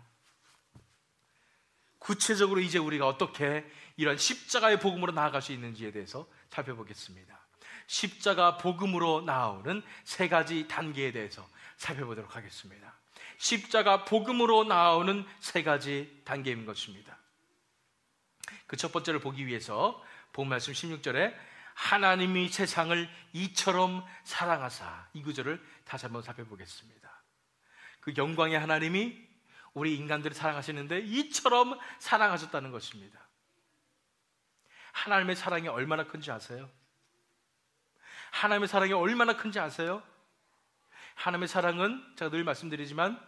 구체적으로 이제 우리가 어떻게 이러한 십자가의 복음으로 나아갈 수 있는지에 대해서 살펴보겠습니다. 십자가 복음으로 나아오는 세 가지 단계에 대해서 살펴보도록 하겠습니다. 십자가 복음으로 나아오는 세 가지 단계인 것입니다. 그 첫 번째를 보기 위해서 본 말씀 16절에 하나님이 세상을 이처럼 사랑하사, 이 구절을 다시 한번 살펴보겠습니다. 그 영광의 하나님이 우리 인간들을 사랑하시는데 이처럼 사랑하셨다는 것입니다. 하나님의 사랑이 얼마나 큰지 아세요? 하나님의 사랑이 얼마나 큰지 아세요? 하나님의 사랑은 제가 늘 말씀드리지만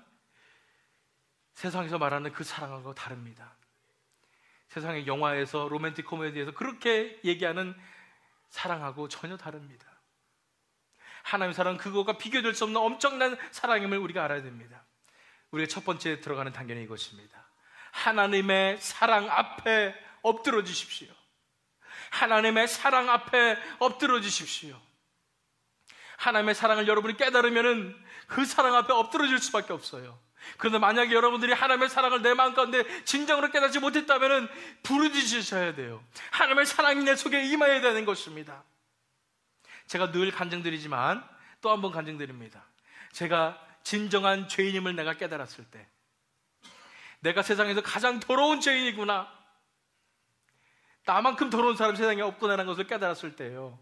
세상에서 말하는 그 사랑하고 다릅니다. 세상의 영화에서, 로맨틱 코미디에서 그렇게 얘기하는 사랑하고 전혀 다릅니다. 하나님의 사랑은 그거가 비교될 수 없는 엄청난 사랑임을 우리가 알아야 됩니다. 우리가 첫 번째 들어가는 단계는 이것입니다. 하나님의 사랑 앞에 엎드려 주십시오. 하나님의 사랑 앞에 엎드려 주십시오. 하나님의 사랑을 여러분이 깨달으면은 그 사랑 앞에 엎드려질 수밖에 없어요. 그런데 만약에 여러분들이 하나님의 사랑을 내 마음 가운데 진정으로 깨닫지 못했다면은 부르짖으셔야 돼요. 하나님의 사랑이 내 속에 임해야 되는 것입니다. 제가 늘 간증드리지만 또 한 번 간증드립니다. 제가 진정한 죄인임을 내가 깨달았을 때, 내가 세상에서 가장 더러운 죄인이구나, 나만큼 더러운 사람 세상에 없구나라는 것을 깨달았을 때요,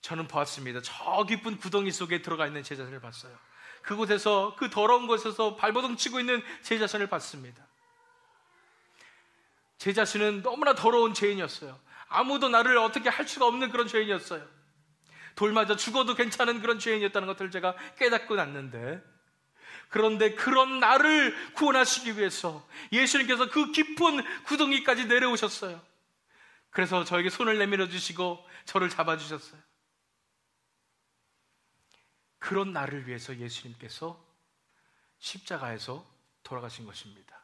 저는 보았습니다. 저 깊은 구덩이 속에 들어가 있는 제 자신을 봤어요. 그곳에서, 그 더러운 곳에서 발버둥 치고 있는 제 자신을 봤습니다. 제 자신은 너무나 더러운 죄인이었어요. 아무도 나를 어떻게 할 수가 없는 그런 죄인이었어요. 돌 맞아 죽어도 괜찮은 그런 죄인이었다는 것을 제가 깨닫고 났는데, 그런데 그런 나를 구원하시기 위해서 예수님께서 그 깊은 구덩이까지 내려오셨어요. 그래서 저에게 손을 내밀어 주시고 저를 잡아주셨어요. 그런 나를 위해서 예수님께서 십자가에서 돌아가신 것입니다.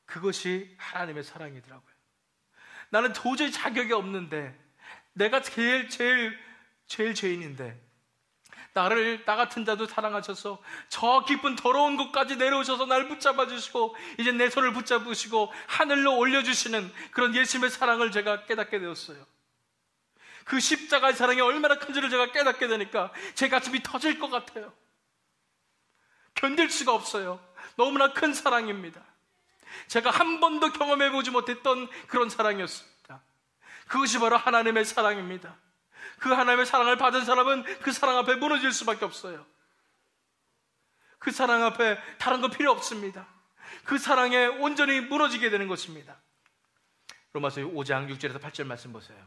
그것이 하나님의 사랑이더라고요. 나는 도저히 자격이 없는데, 내가 제일 제일 죄인인데 나 같은 자도 사랑하셔서 저 깊은 더러운 곳까지 내려오셔서 날 붙잡아 주시고 이제 내 손을 붙잡으시고 하늘로 올려주시는 그런 예수님의 사랑을 제가 깨닫게 되었어요. 그 십자가의 사랑이 얼마나 큰지를 제가 깨닫게 되니까 제 가슴이 터질 것 같아요. 견딜 수가 없어요. 너무나 큰 사랑입니다. 제가 한 번도 경험해보지 못했던 그런 사랑이었습니다. 그것이 바로 하나님의 사랑입니다. 그 하나님의 사랑을 받은 사람은 그 사랑 앞에 무너질 수밖에 없어요. 그 사랑 앞에 다른 거 필요 없습니다. 그 사랑에 온전히 무너지게 되는 것입니다. 로마서 5장 6절에서 8절 말씀 보세요.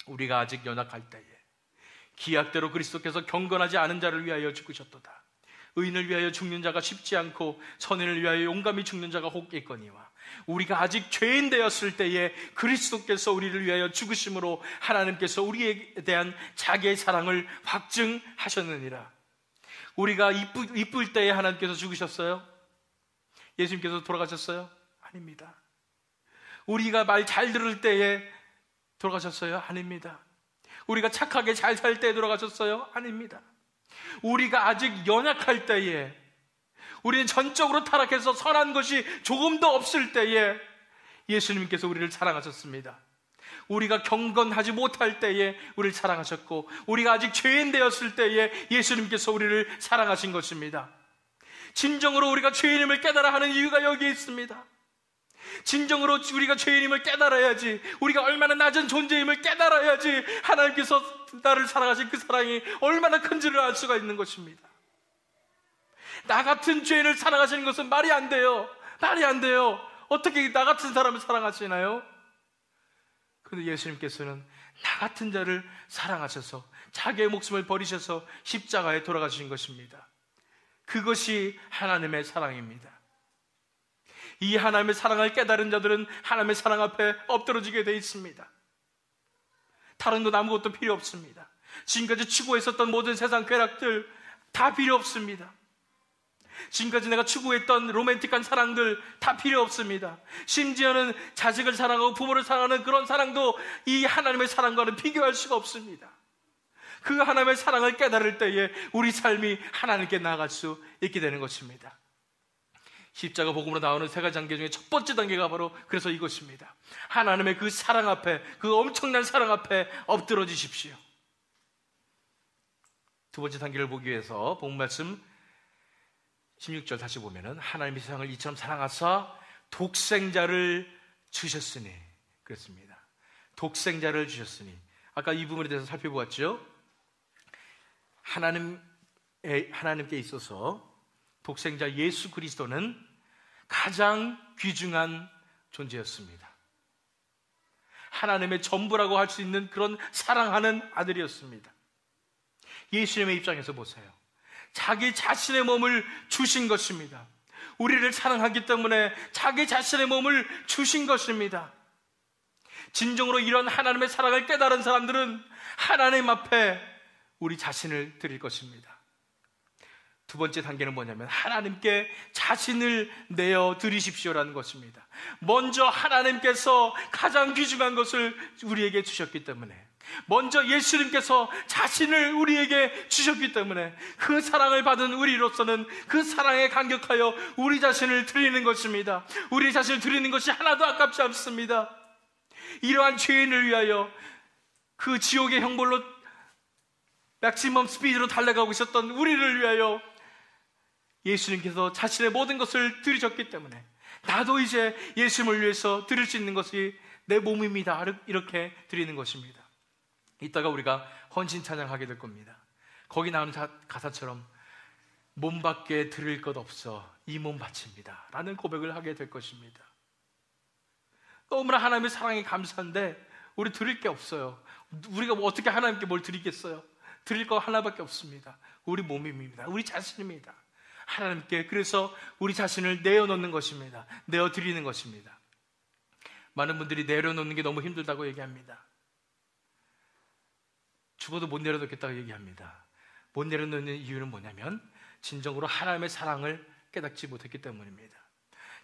우리가 아직 연약할 때에 기약대로 그리스도께서 경건하지 않은 자를 위하여 죽으셨도다. 의인을 위하여 죽는 자가 쉽지 않고 선인을 위하여 용감히 죽는 자가 혹 있거니와 우리가 아직 죄인 되었을 때에 그리스도께서 우리를 위하여 죽으심으로 하나님께서 우리에 대한 자기의 사랑을 확증하셨느니라. 우리가 이쁠 때에 하나님께서 죽으셨어요? 예수님께서 돌아가셨어요? 아닙니다. 우리가 말 잘 들을 때에 돌아가셨어요? 아닙니다. 우리가 착하게 잘 살 때에 돌아가셨어요? 아닙니다. 우리가 아직 연약할 때에, 우리는 전적으로 타락해서 선한 것이 조금도 없을 때에 예수님께서 우리를 사랑하셨습니다. 우리가 경건하지 못할 때에 우리를 사랑하셨고, 우리가 아직 죄인 되었을 때에 예수님께서 우리를 사랑하신 것입니다. 진정으로 우리가 죄인임을 깨달아 하는 이유가 여기에 있습니다. 진정으로 우리가 죄인임을 깨달아야지, 우리가 얼마나 낮은 존재임을 깨달아야지 하나님께서 나를 사랑하신 그 사랑이 얼마나 큰지를 알 수가 있는 것입니다. 나 같은 죄인을 사랑하시는 것은 말이 안 돼요. 말이 안 돼요. 어떻게 나 같은 사람을 사랑하시나요? 그런데 예수님께서는 나 같은 자를 사랑하셔서 자기의 목숨을 버리셔서 십자가에 돌아가신 것입니다. 그것이 하나님의 사랑입니다. 이 하나님의 사랑을 깨달은 자들은 하나님의 사랑 앞에 엎드러지게 되어 있습니다. 다른 것 아무것도 필요 없습니다. 지금까지 추구했었던 모든 세상 쾌락들 다 필요 없습니다. 지금까지 내가 추구했던 로맨틱한 사랑들 다 필요 없습니다. 심지어는 자식을 사랑하고 부모를 사랑하는 그런 사랑도 이 하나님의 사랑과는 비교할 수가 없습니다. 그 하나님의 사랑을 깨달을 때에 우리 삶이 하나님께 나아갈 수 있게 되는 것입니다. 십자가 복음으로 나오는 세 가지 단계 중에 첫 번째 단계가 바로 그래서 이것입니다. 하나님의 그 사랑 앞에, 그 엄청난 사랑 앞에 엎드러지십시오. 두 번째 단계를 보기 위해서 복음 말씀 16절 다시 보면은 하나님이 세상을 이처럼 사랑하사 독생자를 주셨으니 그랬습니다. 독생자를 주셨으니 아까 이 부분에 대해서 살펴보았죠. 하나님께 있어서 독생자 예수 그리스도는 가장 귀중한 존재였습니다. 하나님의 전부라고 할 수 있는 그런 사랑하는 아들이었습니다. 예수님의 입장에서 보세요. 자기 자신의 몸을 주신 것입니다. 우리를 사랑하기 때문에 자기 자신의 몸을 주신 것입니다. 진정으로 이런 하나님의 사랑을 깨달은 사람들은 하나님 앞에 우리 자신을 드릴 것입니다. 두 번째 단계는 뭐냐면 하나님께 자신을 내어 드리십시오라는 것입니다. 먼저 하나님께서 가장 귀중한 것을 우리에게 주셨기 때문에, 먼저 예수님께서 자신을 우리에게 주셨기 때문에 그 사랑을 받은 우리로서는 그 사랑에 감격하여 우리 자신을 드리는 것입니다. 우리 자신을 드리는 것이 하나도 아깝지 않습니다. 이러한 죄인을 위하여 그 지옥의 형벌로 맥시멈 스피드로 달려가고 있었던 우리를 위하여 예수님께서 자신의 모든 것을 드리셨기 때문에 나도 이제 예수님을 위해서 드릴 수 있는 것이 내 몸입니다. 이렇게 드리는 것입니다. 이따가 우리가 헌신 찬양하게 될 겁니다. 거기 나오는 가사처럼 몸밖에 드릴 것 없어 이 몸 바칩니다 라는 고백을 하게 될 것입니다. 너무나 하나님의 사랑이 감사한데 우리 드릴 게 없어요. 우리가 어떻게 하나님께 뭘 드리겠어요? 드릴 거 하나밖에 없습니다. 우리 몸입니다. 우리 자신입니다. 하나님께 그래서 우리 자신을 내어놓는 것입니다. 내어드리는 것입니다. 많은 분들이 내려놓는 게 너무 힘들다고 얘기합니다. 죽어도 못 내려놓겠다고 얘기합니다. 못 내려놓는 이유는 뭐냐면 진정으로 하나님의 사랑을 깨닫지 못했기 때문입니다.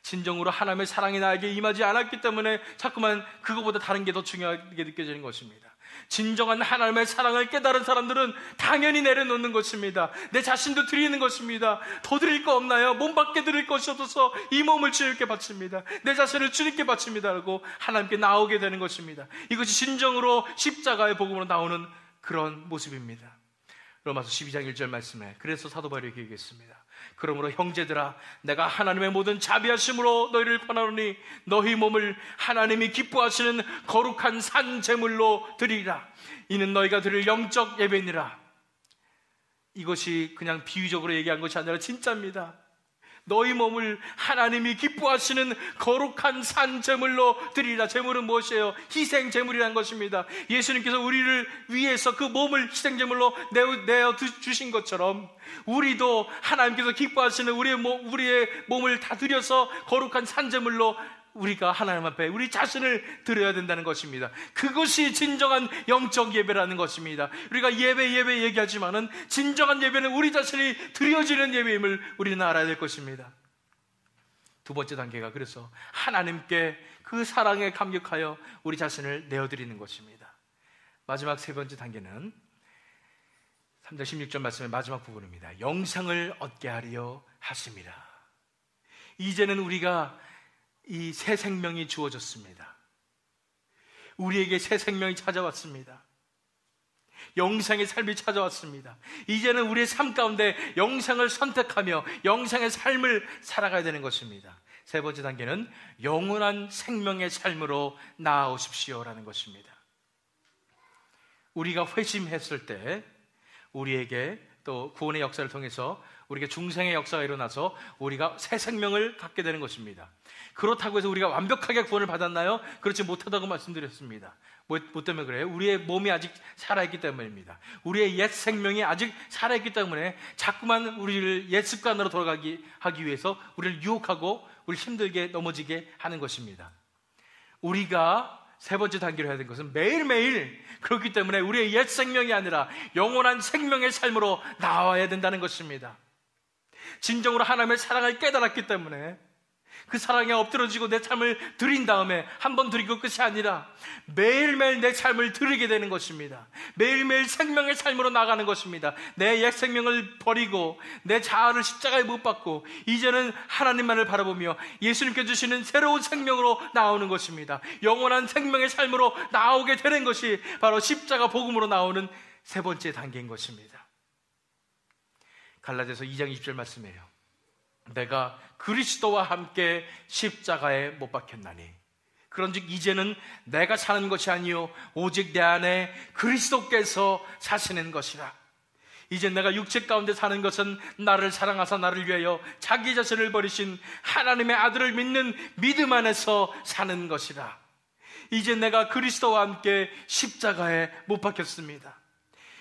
진정으로 하나님의 사랑이 나에게 임하지 않았기 때문에 자꾸만 그거보다 다른 게 더 중요하게 느껴지는 것입니다. 진정한 하나님의 사랑을 깨달은 사람들은 당연히 내려놓는 것입니다. 내 자신도 드리는 것입니다. 더 드릴 거 없나요? 몸밖에 드릴 것이 없어서 이 몸을 주님께 바칩니다. 내 자신을 주님께 바칩니다 라고 하나님께 나오게 되는 것입니다. 이것이 진정으로 십자가의 복음으로 나오는 그런 모습입니다. 로마서 12장 1절 말씀에 그래서 사도 바울이 이렇게 얘기했습니다. 그러므로 형제들아, 내가 하나님의 모든 자비하심으로 너희를 권하노니 너희 몸을 하나님이 기뻐하시는 거룩한 산 제물로 드리라. 이는 너희가 드릴 영적 예배니라. 이것이 그냥 비유적으로 얘기한 것이 아니라 진짜입니다. 너희 몸을 하나님이 기뻐하시는 거룩한 산 제물로 드리라. 제물은 무엇이에요? 희생 제물이라는 것입니다. 예수님께서 우리를 위해서 그 몸을 희생 제물로 내어 주신 것처럼 우리도 하나님께서 기뻐하시는 우리의 몸을 다 드려서 거룩한 산 제물로 우리가 하나님 앞에 우리 자신을 드려야 된다는 것입니다. 그것이 진정한 영적 예배라는 것입니다. 우리가 예배 얘기하지만은 진정한 예배는 우리 자신이 드려지는 예배임을 우리는 알아야 될 것입니다. 두 번째 단계가 그래서 하나님께 그 사랑에 감격하여 우리 자신을 내어드리는 것입니다. 마지막 세 번째 단계는 3장 16절 말씀의 마지막 부분입니다. 영생을 얻게 하려 하심이라. 이제는 우리가 이 새 생명이 주어졌습니다. 우리에게 새 생명이 찾아왔습니다. 영생의 삶이 찾아왔습니다. 이제는 우리의 삶 가운데 영생을 선택하며 영생의 삶을 살아가야 되는 것입니다. 세 번째 단계는 영원한 생명의 삶으로 나아오십시오라는 것입니다. 우리가 회심했을 때 우리에게 또 구원의 역사를 통해서 우리에게 중생의 역사가 일어나서 우리가 새 생명을 갖게 되는 것입니다. 그렇다고 해서 우리가 완벽하게 구원을 받았나요? 그렇지 못하다고 말씀드렸습니다. 뭐 때문에 그래요? 우리의 몸이 아직 살아있기 때문입니다. 우리의 옛 생명이 아직 살아있기 때문에 자꾸만 우리를 옛 습관으로 돌아가기 하기 위해서 우리를 유혹하고 우리를 힘들게 넘어지게 하는 것입니다. 우리가 세 번째 단계로 해야 되는 것은 매일매일 그렇기 때문에 우리의 옛 생명이 아니라 영원한 생명의 삶으로 나와야 된다는 것입니다. 진정으로 하나님의 사랑을 깨달았기 때문에 그 사랑에 엎드러지고 내 삶을 드린 다음에 한 번 드리고 끝이 아니라 매일매일 내 삶을 드리게 되는 것입니다. 매일매일 생명의 삶으로 나가는 것입니다. 내 옛 생명을 버리고 내 자아를 십자가에 못 박고 이제는 하나님만을 바라보며 예수님께 주시는 새로운 생명으로 나오는 것입니다. 영원한 생명의 삶으로 나오게 되는 것이 바로 십자가 복음으로 나오는 세 번째 단계인 것입니다. 갈라디아서 2장 20절 말씀이에요. 내가 그리스도와 함께 십자가에 못 박혔나니 그런즉 이제는 내가 사는 것이 아니요 오직 내 안에 그리스도께서 사시는 것이라. 이제 내가 육체 가운데 사는 것은 나를 사랑하사 나를 위하여 자기 자신을 버리신 하나님의 아들을 믿는 믿음 안에서 사는 것이라. 이제 내가 그리스도와 함께 십자가에 못 박혔습니다.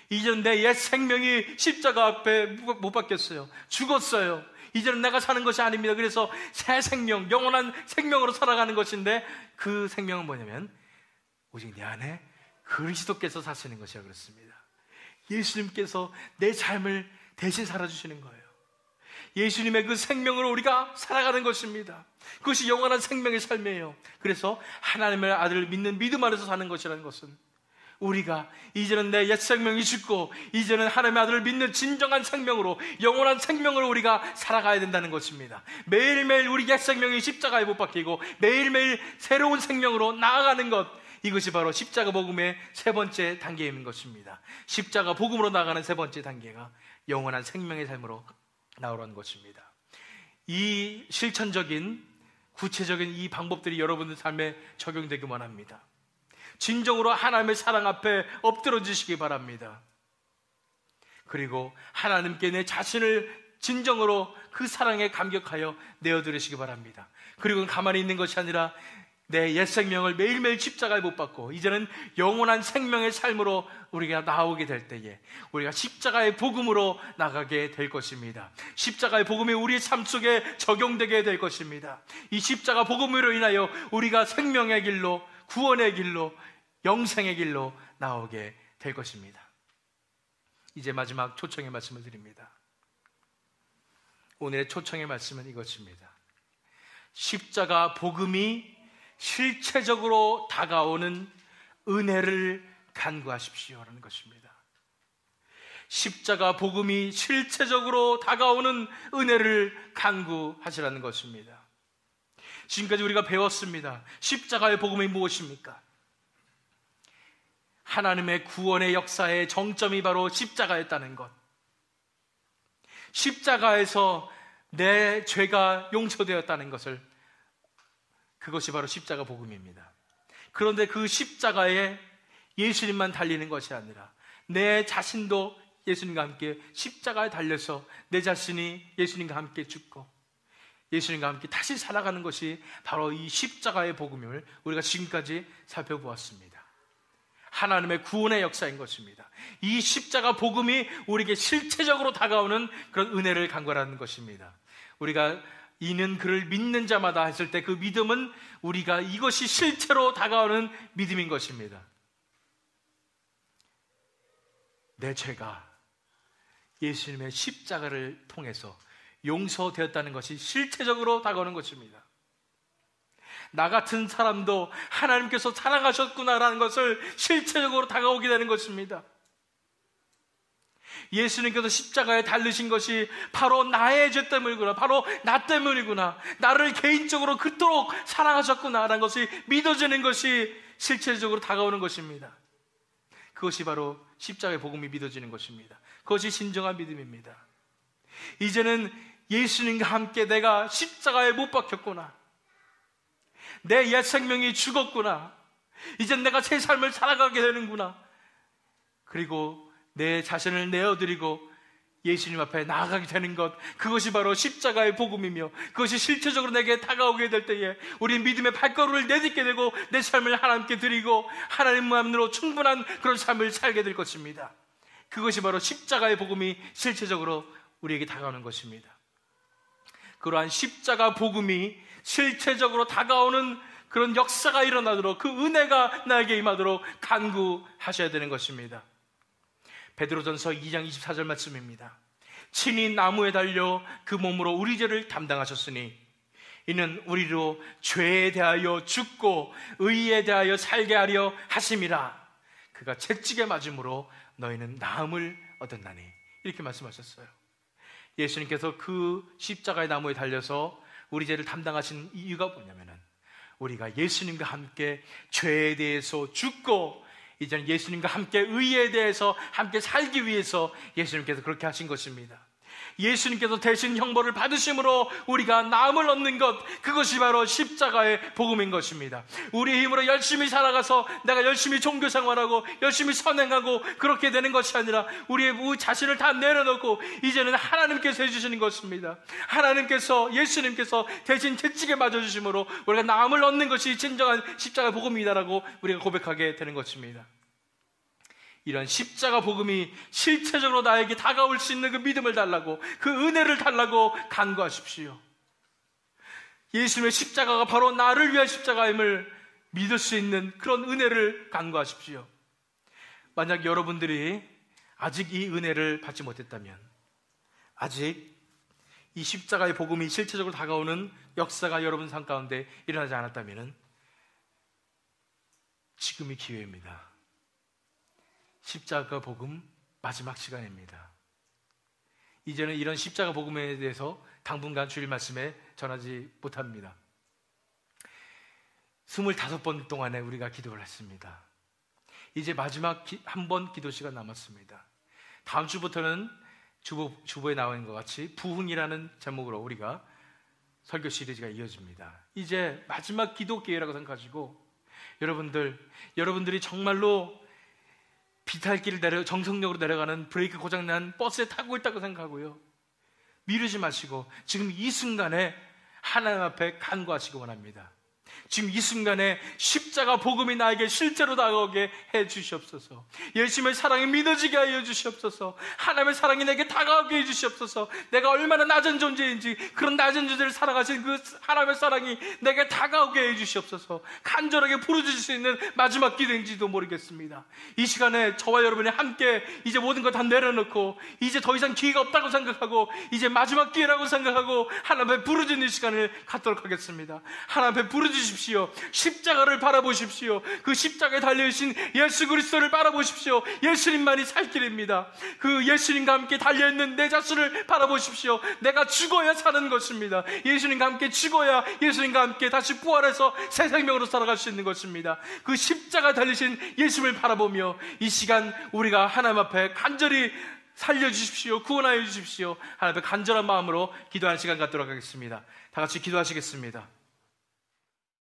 이제는 내 옛 생명이 십자가 앞에 못 박혔어요. 죽었어요. 이제는 내가 사는 것이 아닙니다. 그래서 새 생명, 영원한 생명으로 살아가는 것인데 그 생명은 뭐냐면 오직 내 안에 그리스도께서 사시는 것이라 그렇습니다. 예수님께서 내 삶을 대신 살아주시는 거예요. 예수님의 그 생명으로 우리가 살아가는 것입니다. 그것이 영원한 생명의 삶이에요. 그래서 하나님의 아들을 믿는 믿음 안에서 사는 것이라는 것은 우리가 이제는 내 옛 생명이 죽고 이제는 하나님의 아들을 믿는 진정한 생명으로 영원한 생명으로 우리가 살아가야 된다는 것입니다. 매일매일 우리 옛 생명이 십자가에 못 박히고 매일매일 새로운 생명으로 나아가는 것, 이것이 바로 십자가 복음의 세 번째 단계인 것입니다. 십자가 복음으로 나아가는 세 번째 단계가 영원한 생명의 삶으로 나오라는 것입니다. 이 실천적인 구체적인 이 방법들이 여러분들 삶에 적용되기만 합니다. 진정으로 하나님의 사랑 앞에 엎드러지시기 바랍니다. 그리고 하나님께 내 자신을 진정으로 그 사랑에 감격하여 내어드리시기 바랍니다. 그리고 가만히 있는 것이 아니라 내 옛 생명을 매일매일 십자가에 못 박고 이제는 영원한 생명의 삶으로 우리가 나오게 될 때에 우리가 십자가의 복음으로 나가게 될 것입니다. 십자가의 복음이 우리의 삶 속에 적용되게 될 것입니다. 이 십자가 복음으로 인하여 우리가 생명의 길로, 구원의 길로, 영생의 길로 나오게 될 것입니다. 이제 마지막 초청의 말씀을 드립니다. 오늘의 초청의 말씀은 이것입니다. 십자가 복음이 실체적으로 다가오는 은혜를 간구하십시오라는 것입니다. 십자가 복음이 실체적으로 다가오는 은혜를 간구하시라는 것입니다. 지금까지 우리가 배웠습니다. 십자가의 복음이 무엇입니까? 하나님의 구원의 역사의 정점이 바로 십자가였다는 것. 십자가에서 내 죄가 용서되었다는 것을, 그것이 바로 십자가 복음입니다. 그런데 그 십자가에 예수님만 달리는 것이 아니라 내 자신도 예수님과 함께 십자가에 달려서 내 자신이 예수님과 함께 죽고 예수님과 함께 다시 살아가는 것이 바로 이 십자가의 복음을 우리가 지금까지 살펴보았습니다. 하나님의 구원의 역사인 것입니다. 이 십자가 복음이 우리에게 실체적으로 다가오는 그런 은혜를 간구하는 것입니다. 우리가 이는 그를 믿는 자마다 했을 때 그 믿음은 우리가 이것이 실체로 다가오는 믿음인 것입니다. 내 죄가 예수님의 십자가를 통해서 용서되었다는 것이 실체적으로 다가오는 것입니다. 나 같은 사람도 하나님께서 사랑하셨구나라는 것을 실체적으로 다가오게 되는 것입니다. 예수님께서 십자가에 달리신 것이 바로 나의 죄 때문이구나, 바로 나 때문이구나, 나를 개인적으로 그토록 사랑하셨구나라는 것이 믿어지는 것이 실체적으로 다가오는 것입니다. 그것이 바로 십자가의 복음이 믿어지는 것입니다. 그것이 진정한 믿음입니다. 이제는 예수님과 함께 내가 십자가에 못 박혔구나, 내 옛 생명이 죽었구나, 이젠 내가 새 삶을 살아가게 되는구나, 그리고 내 자신을 내어드리고 예수님 앞에 나아가게 되는 것, 그것이 바로 십자가의 복음이며 그것이 실체적으로 내게 다가오게 될 때에 우리 믿음의 발걸음을 내딛게 되고 내 삶을 하나님께 드리고 하나님만으로 충분한 그런 삶을 살게 될 것입니다. 그것이 바로 십자가의 복음이 실체적으로 우리에게 다가오는 것입니다. 그러한 십자가 복음이 실체적으로 다가오는 그런 역사가 일어나도록, 그 은혜가 나에게 임하도록 간구하셔야 되는 것입니다. 베드로전서 2장 24절 말씀입니다. 친히 나무에 달려 그 몸으로 우리 죄를 담당하셨으니 이는 우리로 죄에 대하여 죽고 의에 대하여 살게 하려 하심이라. 그가 채찍에 맞음으로 너희는 나음을 얻었나니. 이렇게 말씀하셨어요. 예수님께서 그 십자가의 나무에 달려서 우리 죄를 담당하신 이유가 뭐냐면은 우리가 예수님과 함께 죄에 대해서 죽고 이제는 예수님과 함께 의에 대해서 함께 살기 위해서 예수님께서 그렇게 하신 것입니다. 예수님께서 대신 형벌을 받으심으로 우리가 나음을 얻는 것, 그것이 바로 십자가의 복음인 것입니다. 우리의 힘으로 열심히 살아가서 내가 열심히 종교 생활하고 열심히 선행하고 그렇게 되는 것이 아니라 우리의 자신을 다 내려놓고 이제는 하나님께서 해주시는 것입니다. 하나님께서, 예수님께서 대신 채찍에 맞아주심으로 우리가 나음을 얻는 것이 진정한 십자가 복음이다라고 우리가 고백하게 되는 것입니다. 이런 십자가 복음이 실체적으로 나에게 다가올 수 있는 그 믿음을 달라고, 그 은혜를 달라고 간구하십시오. 예수님의 십자가가 바로 나를 위한 십자가임을 믿을 수 있는 그런 은혜를 간구하십시오. 만약 여러분들이 아직 이 은혜를 받지 못했다면, 아직 이 십자가의 복음이 실체적으로 다가오는 역사가 여러분 삶 가운데 일어나지 않았다면 지금이 기회입니다. 십자가 복음 마지막 시간입니다. 이제는 이런 십자가 복음에 대해서 당분간 주일 말씀에 전하지 못합니다. 25번 동안에 우리가 기도를 했습니다. 이제 마지막 한 번 기도 시간 남았습니다. 다음 주부터는 주보에 나와 있는 것 같이 부흥이라는 제목으로 우리가 설교 시리즈가 이어집니다. 이제 마지막 기도 기회라고 생각하시고 여러분들이 정말로 비탈길을 정성력으로 내려가는 브레이크 고장난 버스에 타고 있다고 생각하고요, 미루지 마시고 지금 이 순간에 하나님 앞에 간구하시기 원합니다. 지금 이 순간에 십자가 복음이 나에게 실제로 다가오게 해 주시옵소서. 예수님의 사랑이 믿어지게 하여 주시옵소서. 하나님의 사랑이 내게 다가오게 해 주시옵소서. 내가 얼마나 낮은 존재인지 그런 낮은 존재를 사랑하신 그 하나님의 사랑이 내게 다가오게 해 주시옵소서. 간절하게 부르짖을 수 있는 마지막 기도인지도 모르겠습니다. 이 시간에 저와 여러분이 함께 이제 모든 걸 다 내려놓고 이제 더 이상 기회가 없다고 생각하고 이제 마지막 기회라고 생각하고 하나님 앞에 부르짖는 시간을 갖도록 하겠습니다. 하나님 앞에 부르짖으시고 주십시오. 십자가를 바라보십시오. 그 십자가에 달려있신 예수 그리스도를 바라보십시오. 예수님만이 살 길입니다. 그 예수님과 함께 달려있는 내 자신을 바라보십시오. 내가 죽어야 사는 것입니다. 예수님과 함께 죽어야 예수님과 함께 다시 부활해서 새 생명으로 살아갈 수 있는 것입니다. 그 십자가에 달리신 예수님을 바라보며 이 시간 우리가 하나님 앞에 간절히 살려주십시오. 구원하여 주십시오. 하나님 앞에 간절한 마음으로 기도하는 시간 갖도록 하겠습니다. 다 같이 기도하시겠습니다.